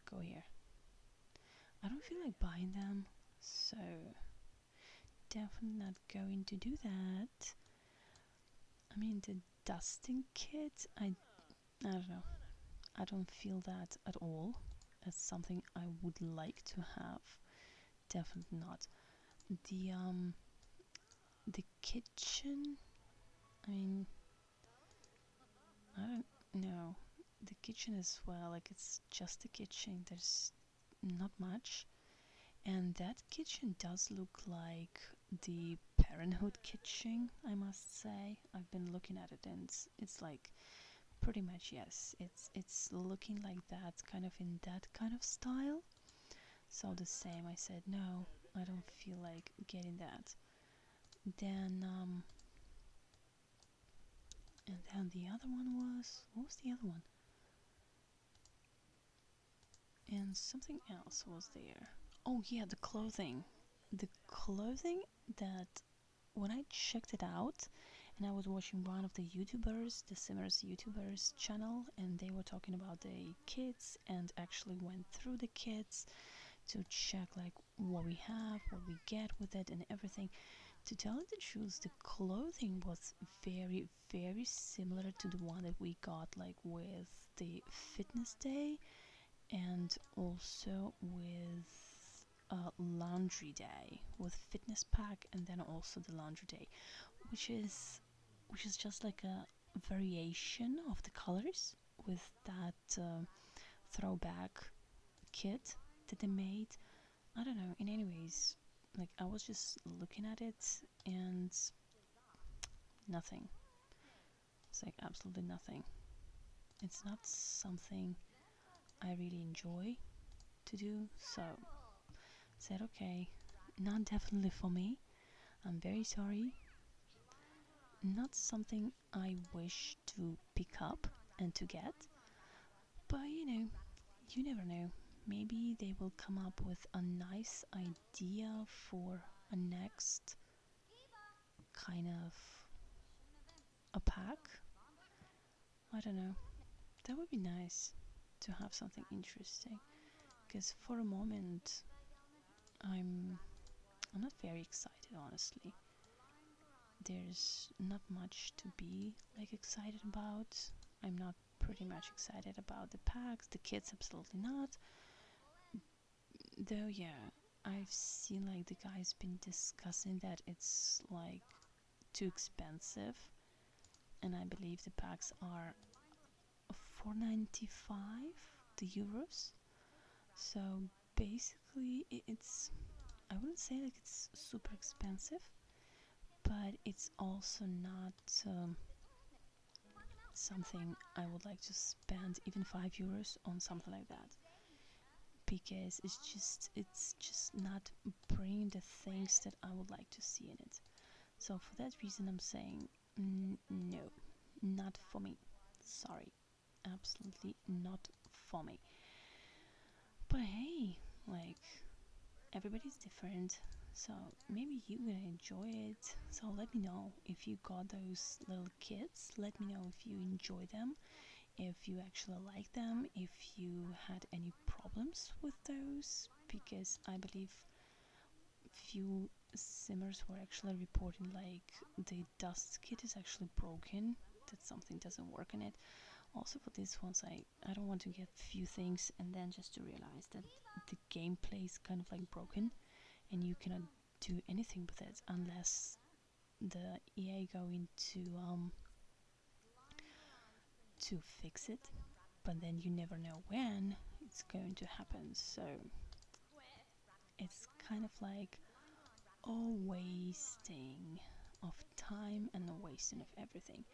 Go here. I don't feel like buying them, so definitely not going to do that. I mean, the dusting kit, I don't know. I don't feel that at all. It's something I would like to have. Definitely not. The kitchen, I mean, I don't know. The kitchen as well, like it's just a kitchen. There's not much. And that kitchen does look like the Parenthood kitchen, I must say. I've been looking at it and it's like pretty much, yes. It's looking like that, kind of in that kind of style. So the same, I said no, I don't feel like getting that. Then and then the other one was, what was the other one? And something else was there. Oh yeah, the clothing. The clothing that when I checked it out and I was watching one of the YouTubers, the Simmers YouTubers channel, and they were talking about the kits and actually went through the kits to check like what we have, what we get with it and everything. To tell you the truth, the clothing was very, very similar to the one that we got like with the fitness day and also with laundry day, with fitness pack and then also the laundry day, which is just like a variation of the colors with that throwback kit that they made. I don't know. In any ways, like I was just looking at it and nothing. It's like absolutely nothing. It's not something I really enjoy to do. So said okay, not definitely for me. I'm very sorry. Not something I wish to pick up and to get. But you never know. Maybe they will come up with a nice idea for a next kind of a pack. I don't know. That would be nice to have something interesting. Because for a moment, I'm I'm not very excited, honestly. There's not much to be like excited about. I'm not pretty much excited about the packs. The kids absolutely not. Though yeah, I've seen like the guys been discussing that it's like too expensive, and I believe the packs are 4.95 the euros. So basically, it's I wouldn't say like it's super expensive, but it's also not something I would like to spend even 5 euros on something like that, because it's just not bringing the things that I would like to see in it. So for that reason, I'm saying no, not for me. Sorry, absolutely not for me. But hey, like everybody's different, so maybe you're gonna enjoy it. So let me know if you got those little kits. Let me know if you enjoy them, if you actually like them, if you had any problems with those, because I believe few simmers were actually reporting like the dust kit is actually broken, that something doesn't work in it. Also for these ones, I don't want to get few things and then just to realize that the gameplay is kind of like broken and you cannot do anything with it unless the EA go to fix it, but then you never know when it's going to happen. So it's kind of like a wasting of time and a wasting of everything.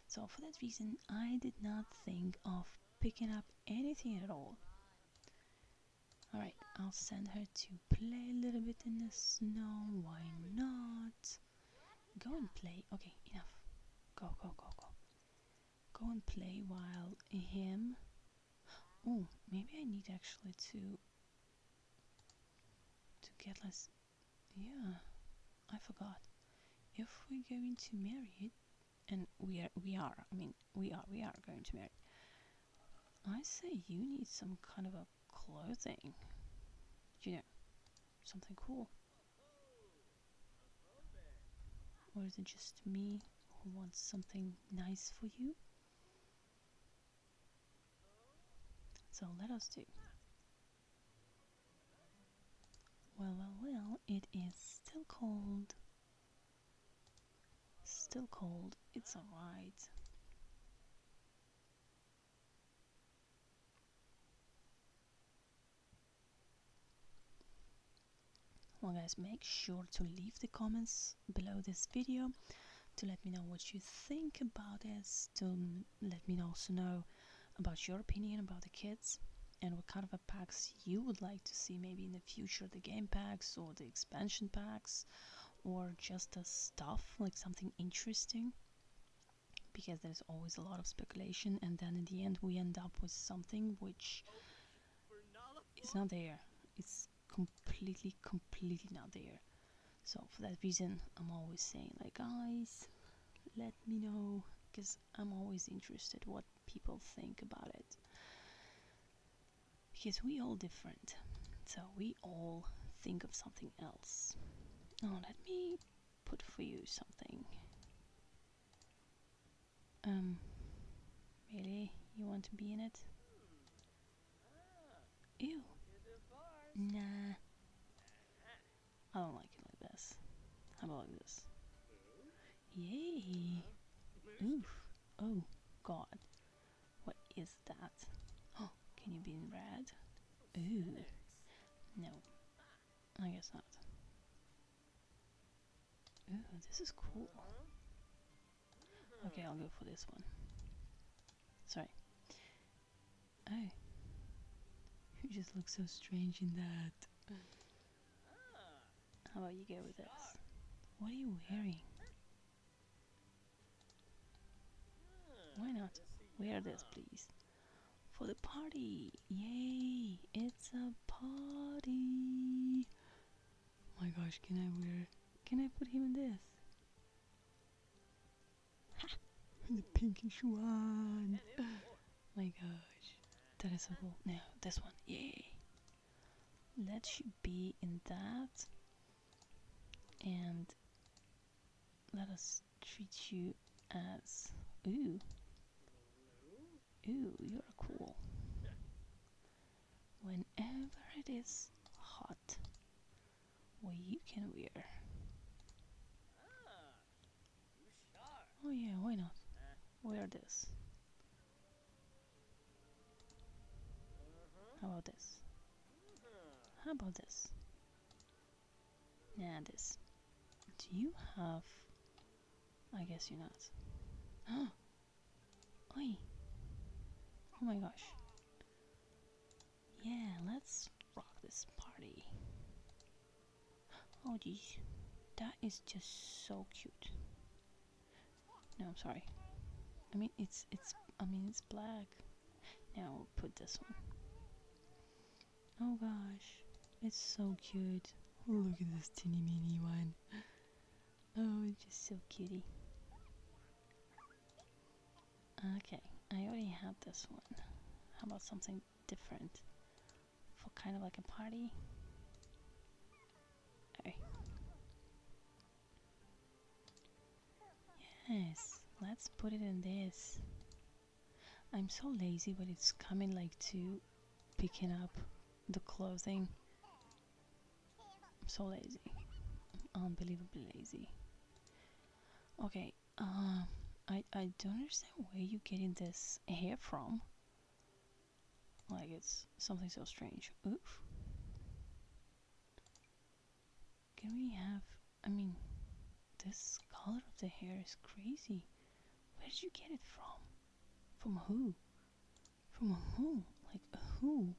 So for that reason, I did not think of picking up anything at all. Alright, I'll send her to play a little bit in the snow. Why not? Go and play. Okay, enough. Go, go, go, go. Go and play while him. Oh, maybe I need actually to get less. Yeah, I forgot. If we're going to marry it, and we are. I mean, we are going to marry. I say you need some kind of a clothing. You know, something cool. Or is it just me who wants something nice for you? So let us do. Well, well, well, it is still cold. Still cold. It's alright. Well, guys, make sure to leave the comments below this video to let me know what you think about this, to let me also know about your opinion about the kids and what kind of a packs you would like to see maybe in the future, the game packs or the expansion packs, or just the stuff, like something interesting, because there's always a lot of speculation and then in the end we end up with something which is not there. It's completely not there. So for that reason, I'm always saying like, guys, let me know, because I'm always interested what people think about it, because we all different, so we all think of something else. Oh, let me put for you something. Really? You want to be in it? Ew. Nah. I don't like it like this. How about like this? Yay! Oof. Oh, God. What is that? Oh, can you be in red? Ooh. No. I guess not. Ooh, this is cool. Okay, I'll go for this one. Sorry. Oh. You just look so strange in that. How about you go with this? What are you wearing? Why not? Wear this, please. For the party! Yay! It's a party! My gosh, can I put him in this? Ha! The pinkish one! My gosh, that is so cool. No, this one, yay! Let you be in that, and let us treat you as... Ooh. Ooh, you're cool. Whenever it is hot, what you can wear. Oh yeah, why not? Wear this. How about this? How about this? Nah, this. Do you have... I guess you're not. Oi! Oh my gosh. Yeah, let's rock this party. Oh geez. That is just so cute. No, I'm sorry. I mean, it's black. Now we'll put this one. Oh gosh. It's so cute. Look at this teeny mini one. Oh, it's just so cutie. Okay, I already have this one. How about something different? For kind of like a party? Okay. Yes, let's put it in this. I'm so lazy, but it's coming like to picking up the clothing. I'm so lazy. Unbelievably lazy. Okay, I don't understand where you're getting this hair from. Like, it's something so strange. Oof. Can we have... I mean, this color of the hair is crazy. Where did you get it from? From who? From who? Like, who?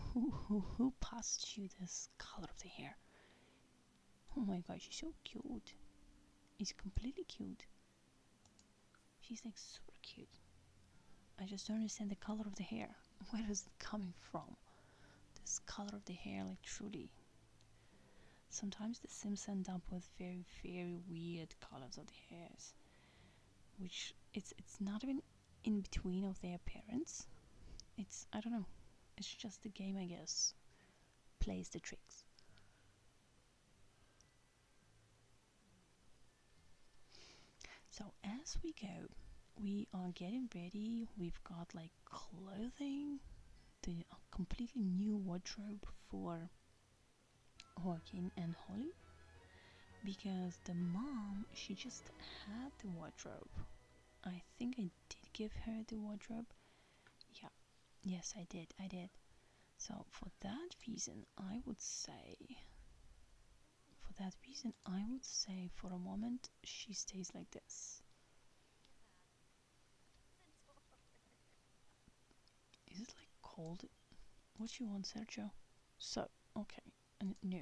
Who passed you this color of the hair? Oh my gosh, she's so cute. She's completely cute. She's like super cute. I just don't understand the color of the hair. Where is it coming from? This color of the hair, like truly. Sometimes the Sims end up with very, very weird colors of the hairs. Which, it's not even in between of their parents. It's, I don't know. It's just the game, I guess, plays the tricks. So as we go, we are getting ready. We've got like clothing, the completely new wardrobe for Joaquin and Holly, because the mom, she just had the wardrobe. I think I did give her the wardrobe. Yeah, yes, I did. So for that reason, I would say for a moment she stays like this. Is it like cold? What you want, Sergio? So, okay, no.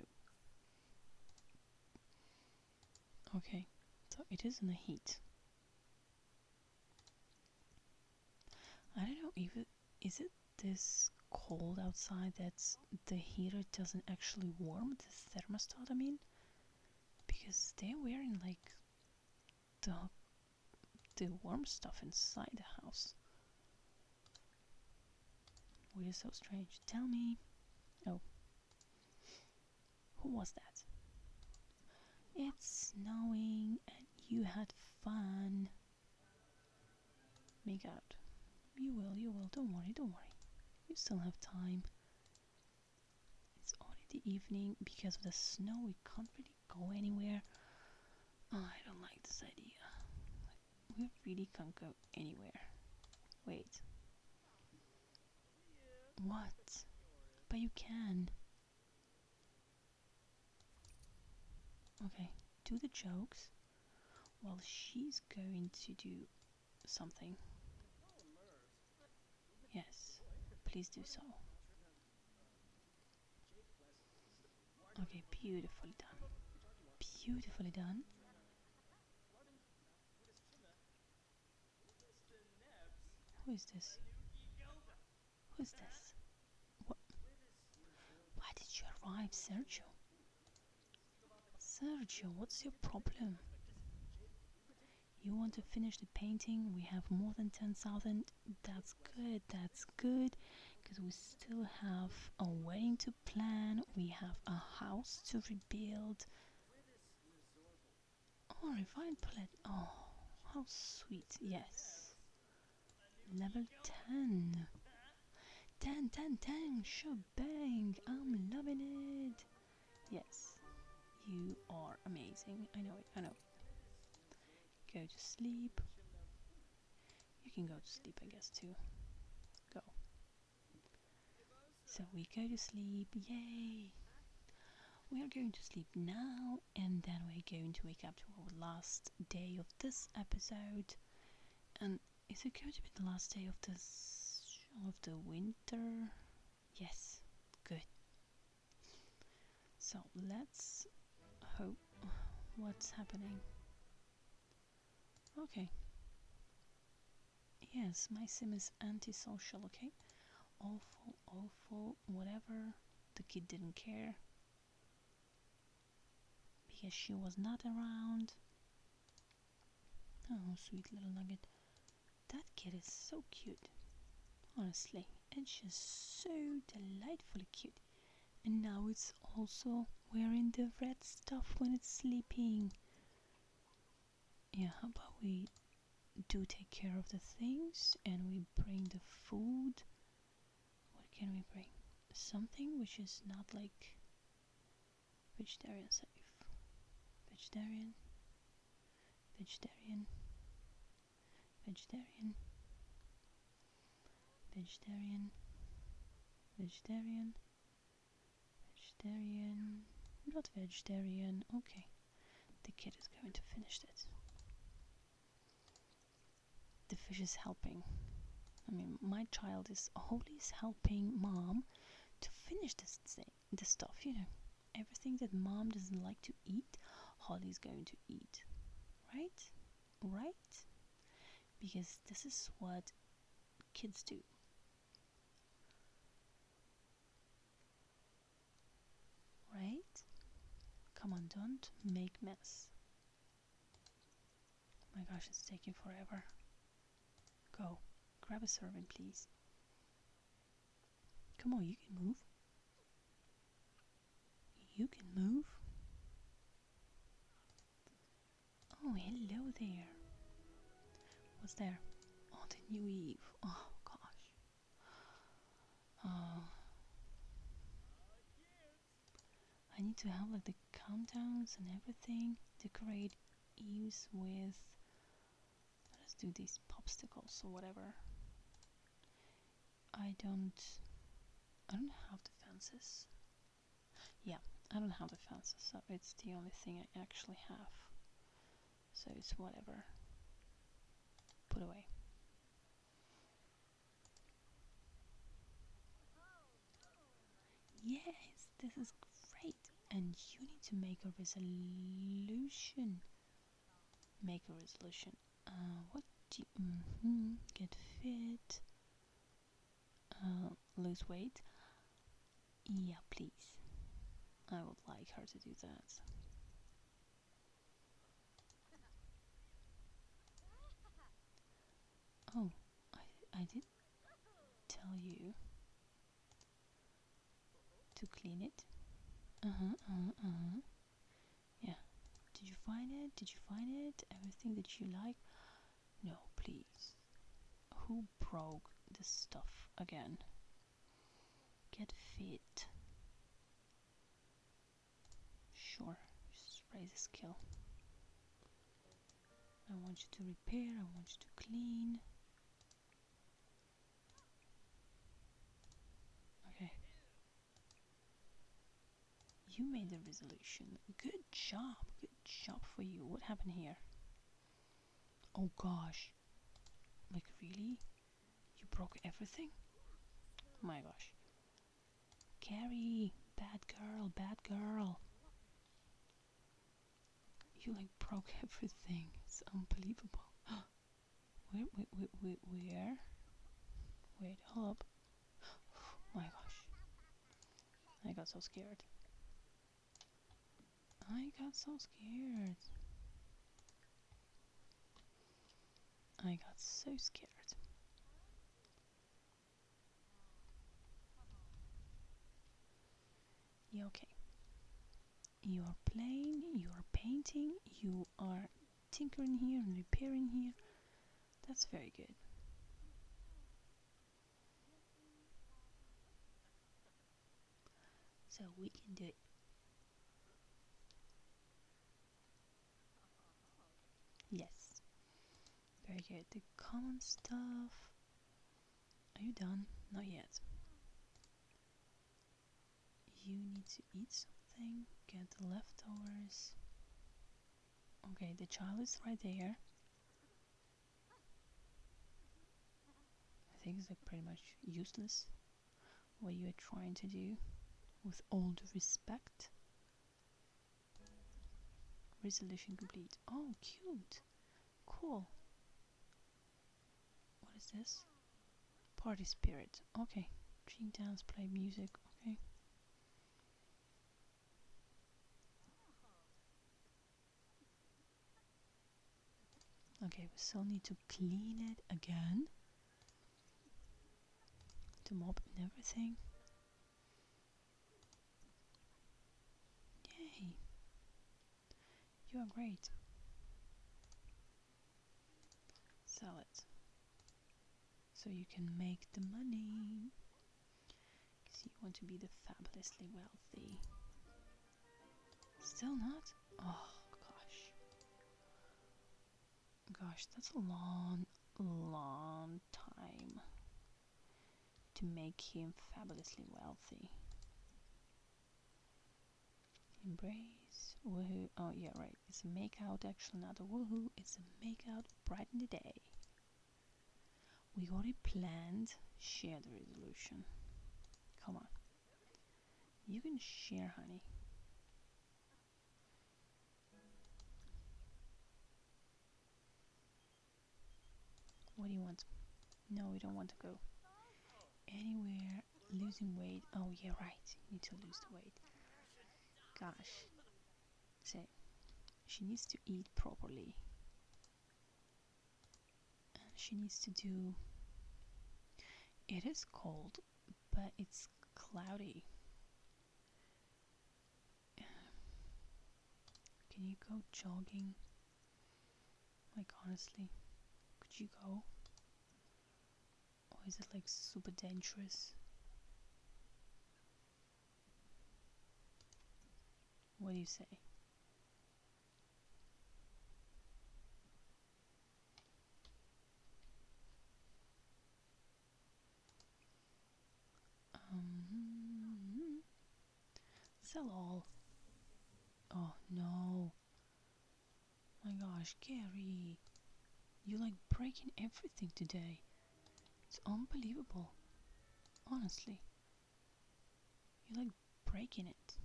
Okay, so it is in the heat. I don't know if is it this cold outside that the heater doesn't actually warm the thermostat, I mean? Because they're wearing like the warm stuff inside the house. Which is so strange. Tell me. Oh. Who was that? It's snowing and you had fun. Make out. You will. Don't worry, don't worry. You still have time. It's only the evening. Because of the snow, we can't really go anywhere. Oh, I don't like this idea. We really can't go anywhere. Wait. What? But you can. Okay, do the jokes while she's going to do something. Yes, please do so. Okay, beautifully done. Beautifully done. Who is this? Who's this? What? Why did you arrive, Sergio? Sergio, what's your problem? You want to finish the painting? We have more than 10,000. That's good, that's good. Because we still have a wedding to plan. We have a house to rebuild. Oh, refined palette. Oh, how sweet. Yes. Level 10. 10, 10, 10. Shebang. I'm loving it. Yes. You are amazing. I know it. I know it. Go to sleep. You can go to sleep, I guess, too. Go. So we go to sleep. Yay. We are going to sleep now, and then we're going to wake up to our last day of this episode. And is it going to be the last day of the winter? Yes, good. So let's hope what's happening. Okay. Yes, my sim is antisocial, okay? Awful, awful, whatever. The kid didn't care because she was not around. Oh, sweet little nugget. That kid is so cute. Honestly, it's just so delightfully cute. And now it's also wearing the red stuff when it's sleeping. Yeah, how about we do take care of the things and we bring the food? What can we bring? Something which is not like vegetarian safe. Vegetarian, vegetarian, vegetarian, vegetarian, vegetarian, vegetarian, not vegetarian. Okay, the kid is going to finish it. The fish is helping. I mean, my child is always helping mom to finish this stuff, you know. Everything that mom doesn't like to eat, Holly's going to eat. Right? Right? Because this is what kids do. Right? Come on, don't make mess. Oh my gosh, it's taking forever. Go. Grab a servant, please. Come on, you can move. You can move. Oh, hello there. What's there? Oh, the new Eve. Oh, gosh. Oh. I need to have like the countdowns and everything. Decorate eaves with. Let's do these popsicles or whatever. I don't have the fences. Yeah, I don't have the fences, so it's the only thing I actually have. So it's whatever. Put away. Yes, this is great. And you need to make a resolution. Make a resolution. What do you, get fit? Lose weight? Yeah, please. I would like her to do that. Oh, I did tell you to clean it. Yeah. Did you find it? Did you find it? Everything that you like? No, please. Who broke the stuff again? Get fit. Sure, just raise a skill. I want you to repair, I want you to clean. Okay. You made the resolution. Good job for you. What happened here? Oh gosh. Like really? You broke everything? My gosh. Keri, bad girl, bad girl. You like broke everything. It's unbelievable. Where? Wait, hold up. My gosh. I got so scared. I got so scared. Yeah, okay. You are playing, you are painting, you are tinkering here and repairing here. That's very good. So we can do it. Yes. Very good. The common stuff. Are you done? Not yet. You need to eat something. Get the leftovers. Okay, the child is right there. I think it's like pretty much useless what you are trying to do, with all due respect. Resolution complete. Oh, cute. Cool. What is this? Party spirit. Okay. Drink, dance, play music. Okay. Okay, we still need to clean it again. To mop and everything. Yay. You are great. Sell it. So you can make the money. Because you want to be the fabulously wealthy. Still not? Oh, gosh. Gosh, that's a long time to make him fabulously wealthy. Embrace. Woohoo. Oh, yeah, right. It's a make out, actually, not a woohoo. It's a make out, brighten the day. We got it planned. Share the resolution. Come on. You can share, honey. What do you want? No, we don't want to go anywhere. Losing weight. Oh, yeah, right. You need to lose the weight. Gosh. So, she needs to eat properly. And she needs to do... It is cold, but it's cloudy. Can you go jogging? Like, honestly, could you go? Or is it like super dangerous? What do you say? Sell all. Oh no. My gosh, Keri. You like breaking everything today. It's unbelievable. Honestly. You like breaking it.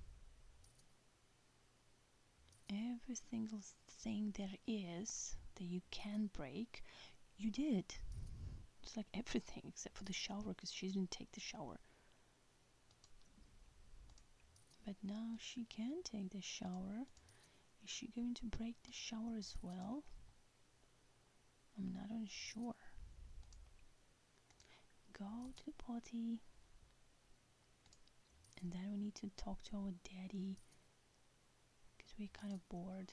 Every single thing there is that you can break, you did. It's like everything except for the shower, because she didn't take the shower. But now she can take the shower. Is she going to break the shower as well? I'm not unsure. Go to the potty. And then we need to talk to our daddy, because we're kind of bored.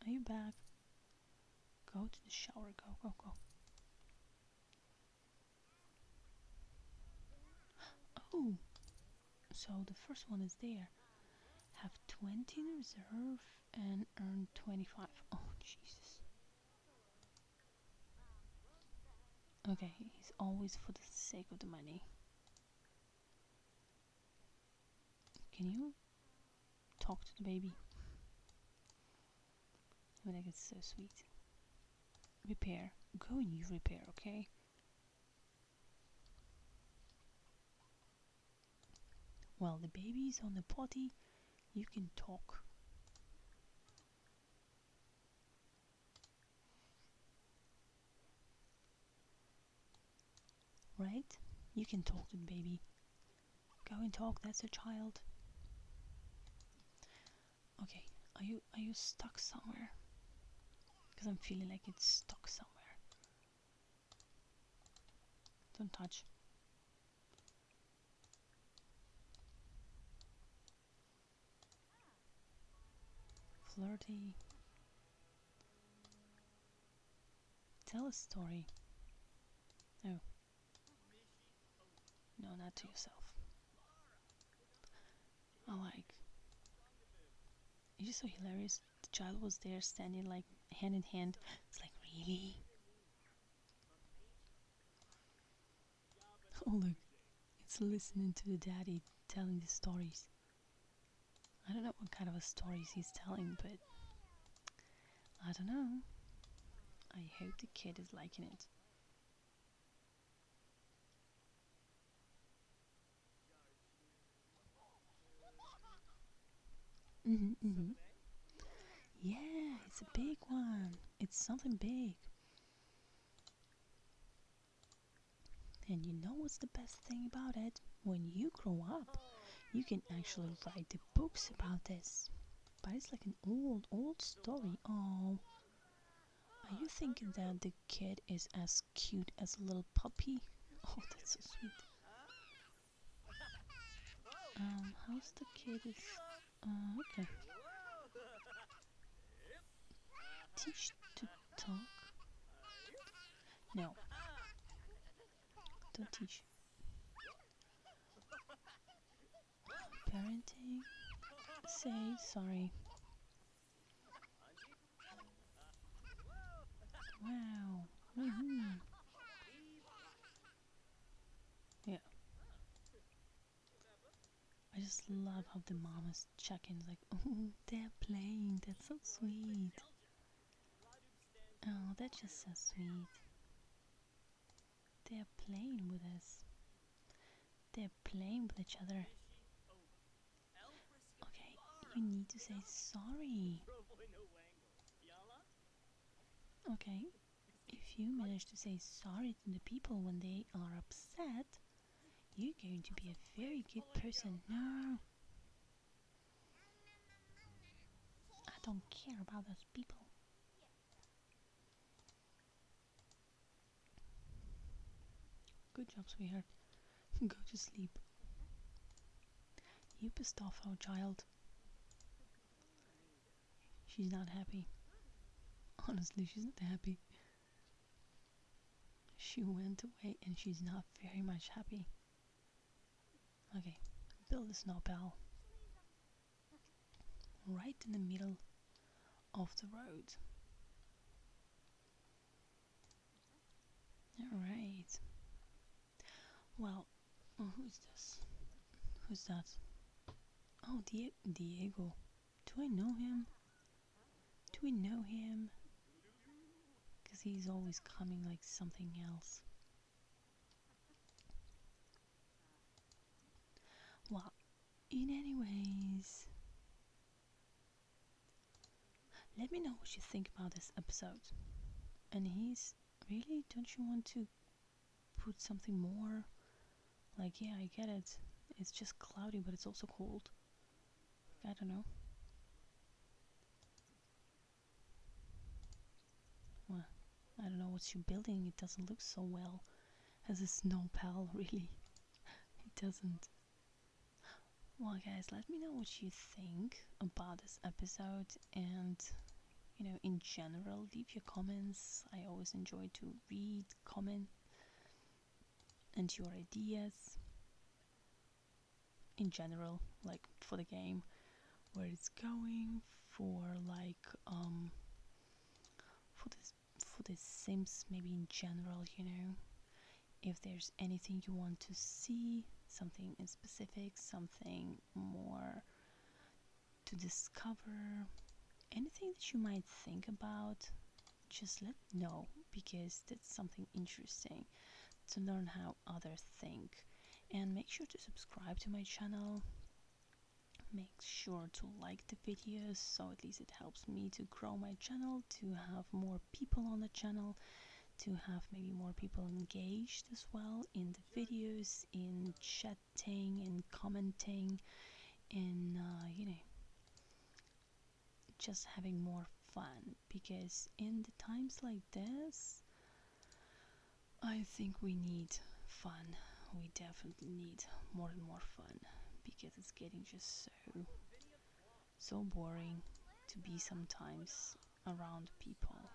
Are you back? Go to the shower. Go, go, go. Oh, so the first one is there. Have 20 in reserve and earn 25. Oh, Jesus. Okay, he's always for the sake of the money. Can you talk to the baby? I mean, like, it's so sweet. Repair. Go and you repair, okay? While the baby's on the potty, you can talk. Right? You can talk to the baby. Go and talk, that's a child. Okay, are you stuck somewhere? Because I'm feeling like it's stuck somewhere. Don't touch. Flirty. Tell a story. No. No, not to yourself. I like. It's just so hilarious. The child was there standing like hand in hand. It's like, really? Oh, look. It's listening to the daddy telling the stories. I don't know what kind of a stories he's telling, but I don't know. I hope the kid is liking it. Yeah, it's a big one. It's something big. And you know what's the best thing about it? When you grow up, you can actually write the books about this. But it's like an old story. Oh, are you thinking that the kid is as cute as a little puppy? Oh, that's so sweet. How's the kid is... okay. Teach to talk? No, don't teach. Parenting? Say sorry. Wow. Yeah. I just love how the mom is checking, like, oh, they're playing. That's so sweet. Oh, that's just so sweet. They're playing with us. They're playing with each other. Okay, you need to say sorry. Okay, if you manage to say sorry to the people when they are upset, you're going to be a very good person. No, I don't care about those people. Good job, sweetheart. Go to sleep. You pissed off our child. She's not happy. Honestly, she's not happy. She went away and she's not very much happy. Okay, build a snowpal right in the middle of the road. Alright. Well, who's this? Who's that? Oh, Diego. Do I know him? Do we know him? Because he's always coming like something else. Well, in any ways, let me know what you think about this episode. And he's really, don't you want to put something more? Like, yeah, I get it. It's just cloudy, but it's also cold. I don't know. Well, I don't know what you're building. It doesn't look so well as a snow pal, really. It doesn't. Well, guys, let me know what you think about this episode, and in general, leave your comments. I always enjoy to read, comment, and your ideas in general, like for the game, where it's going, for like for the Sims maybe in general, if there's anything you want to see, something in specific, something more to discover, anything that you might think about, just let me know, because that's something interesting to learn how others think. And make sure to subscribe to my channel. Make sure to like the videos, so at least it helps me to grow my channel, to have more people on the channel, to have maybe more people engaged as well in the videos, in chatting and commenting, and just having more fun. Because in the times like this, I think we need fun. We definitely need more and more fun, because it's getting just so boring to be sometimes around people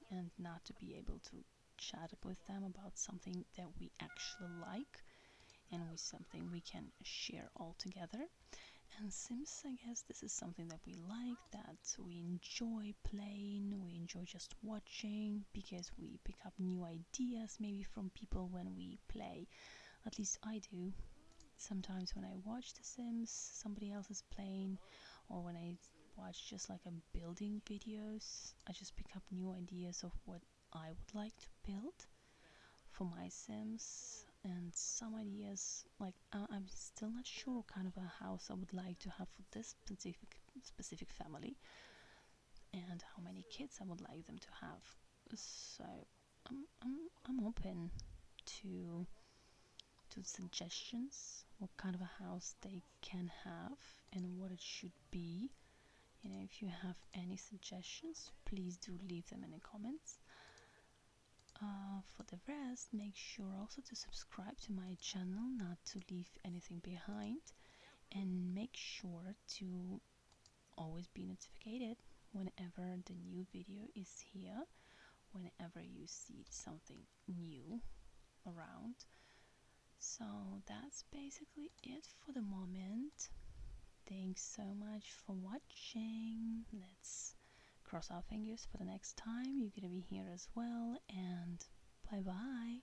and not to be able to chat with them about something that we actually like and with something we can share all together. And Sims, I guess this is something that we like, that we enjoy playing, we enjoy just watching, because we pick up new ideas maybe from people when we play. At least I do. Sometimes when I watch The Sims, somebody else is playing, or when I watch just like a building videos, I just pick up new ideas of what I would like to build for my Sims, and some ideas like I'm still not sure what kind of a house I would like to have for this specific family, and how many kids I would like them to have. So I'm open to suggestions, what kind of a house they can have and what it should be. If you have any suggestions, please do leave them in the comments. For the rest, make sure also to subscribe to my channel, not to leave anything behind, and make sure to always be notified whenever the new video is here, whenever you see something new around. So that's basically it for the moment. Thanks so much for watching. Let's cross our fingers for the next time you're gonna be here as well, and bye bye.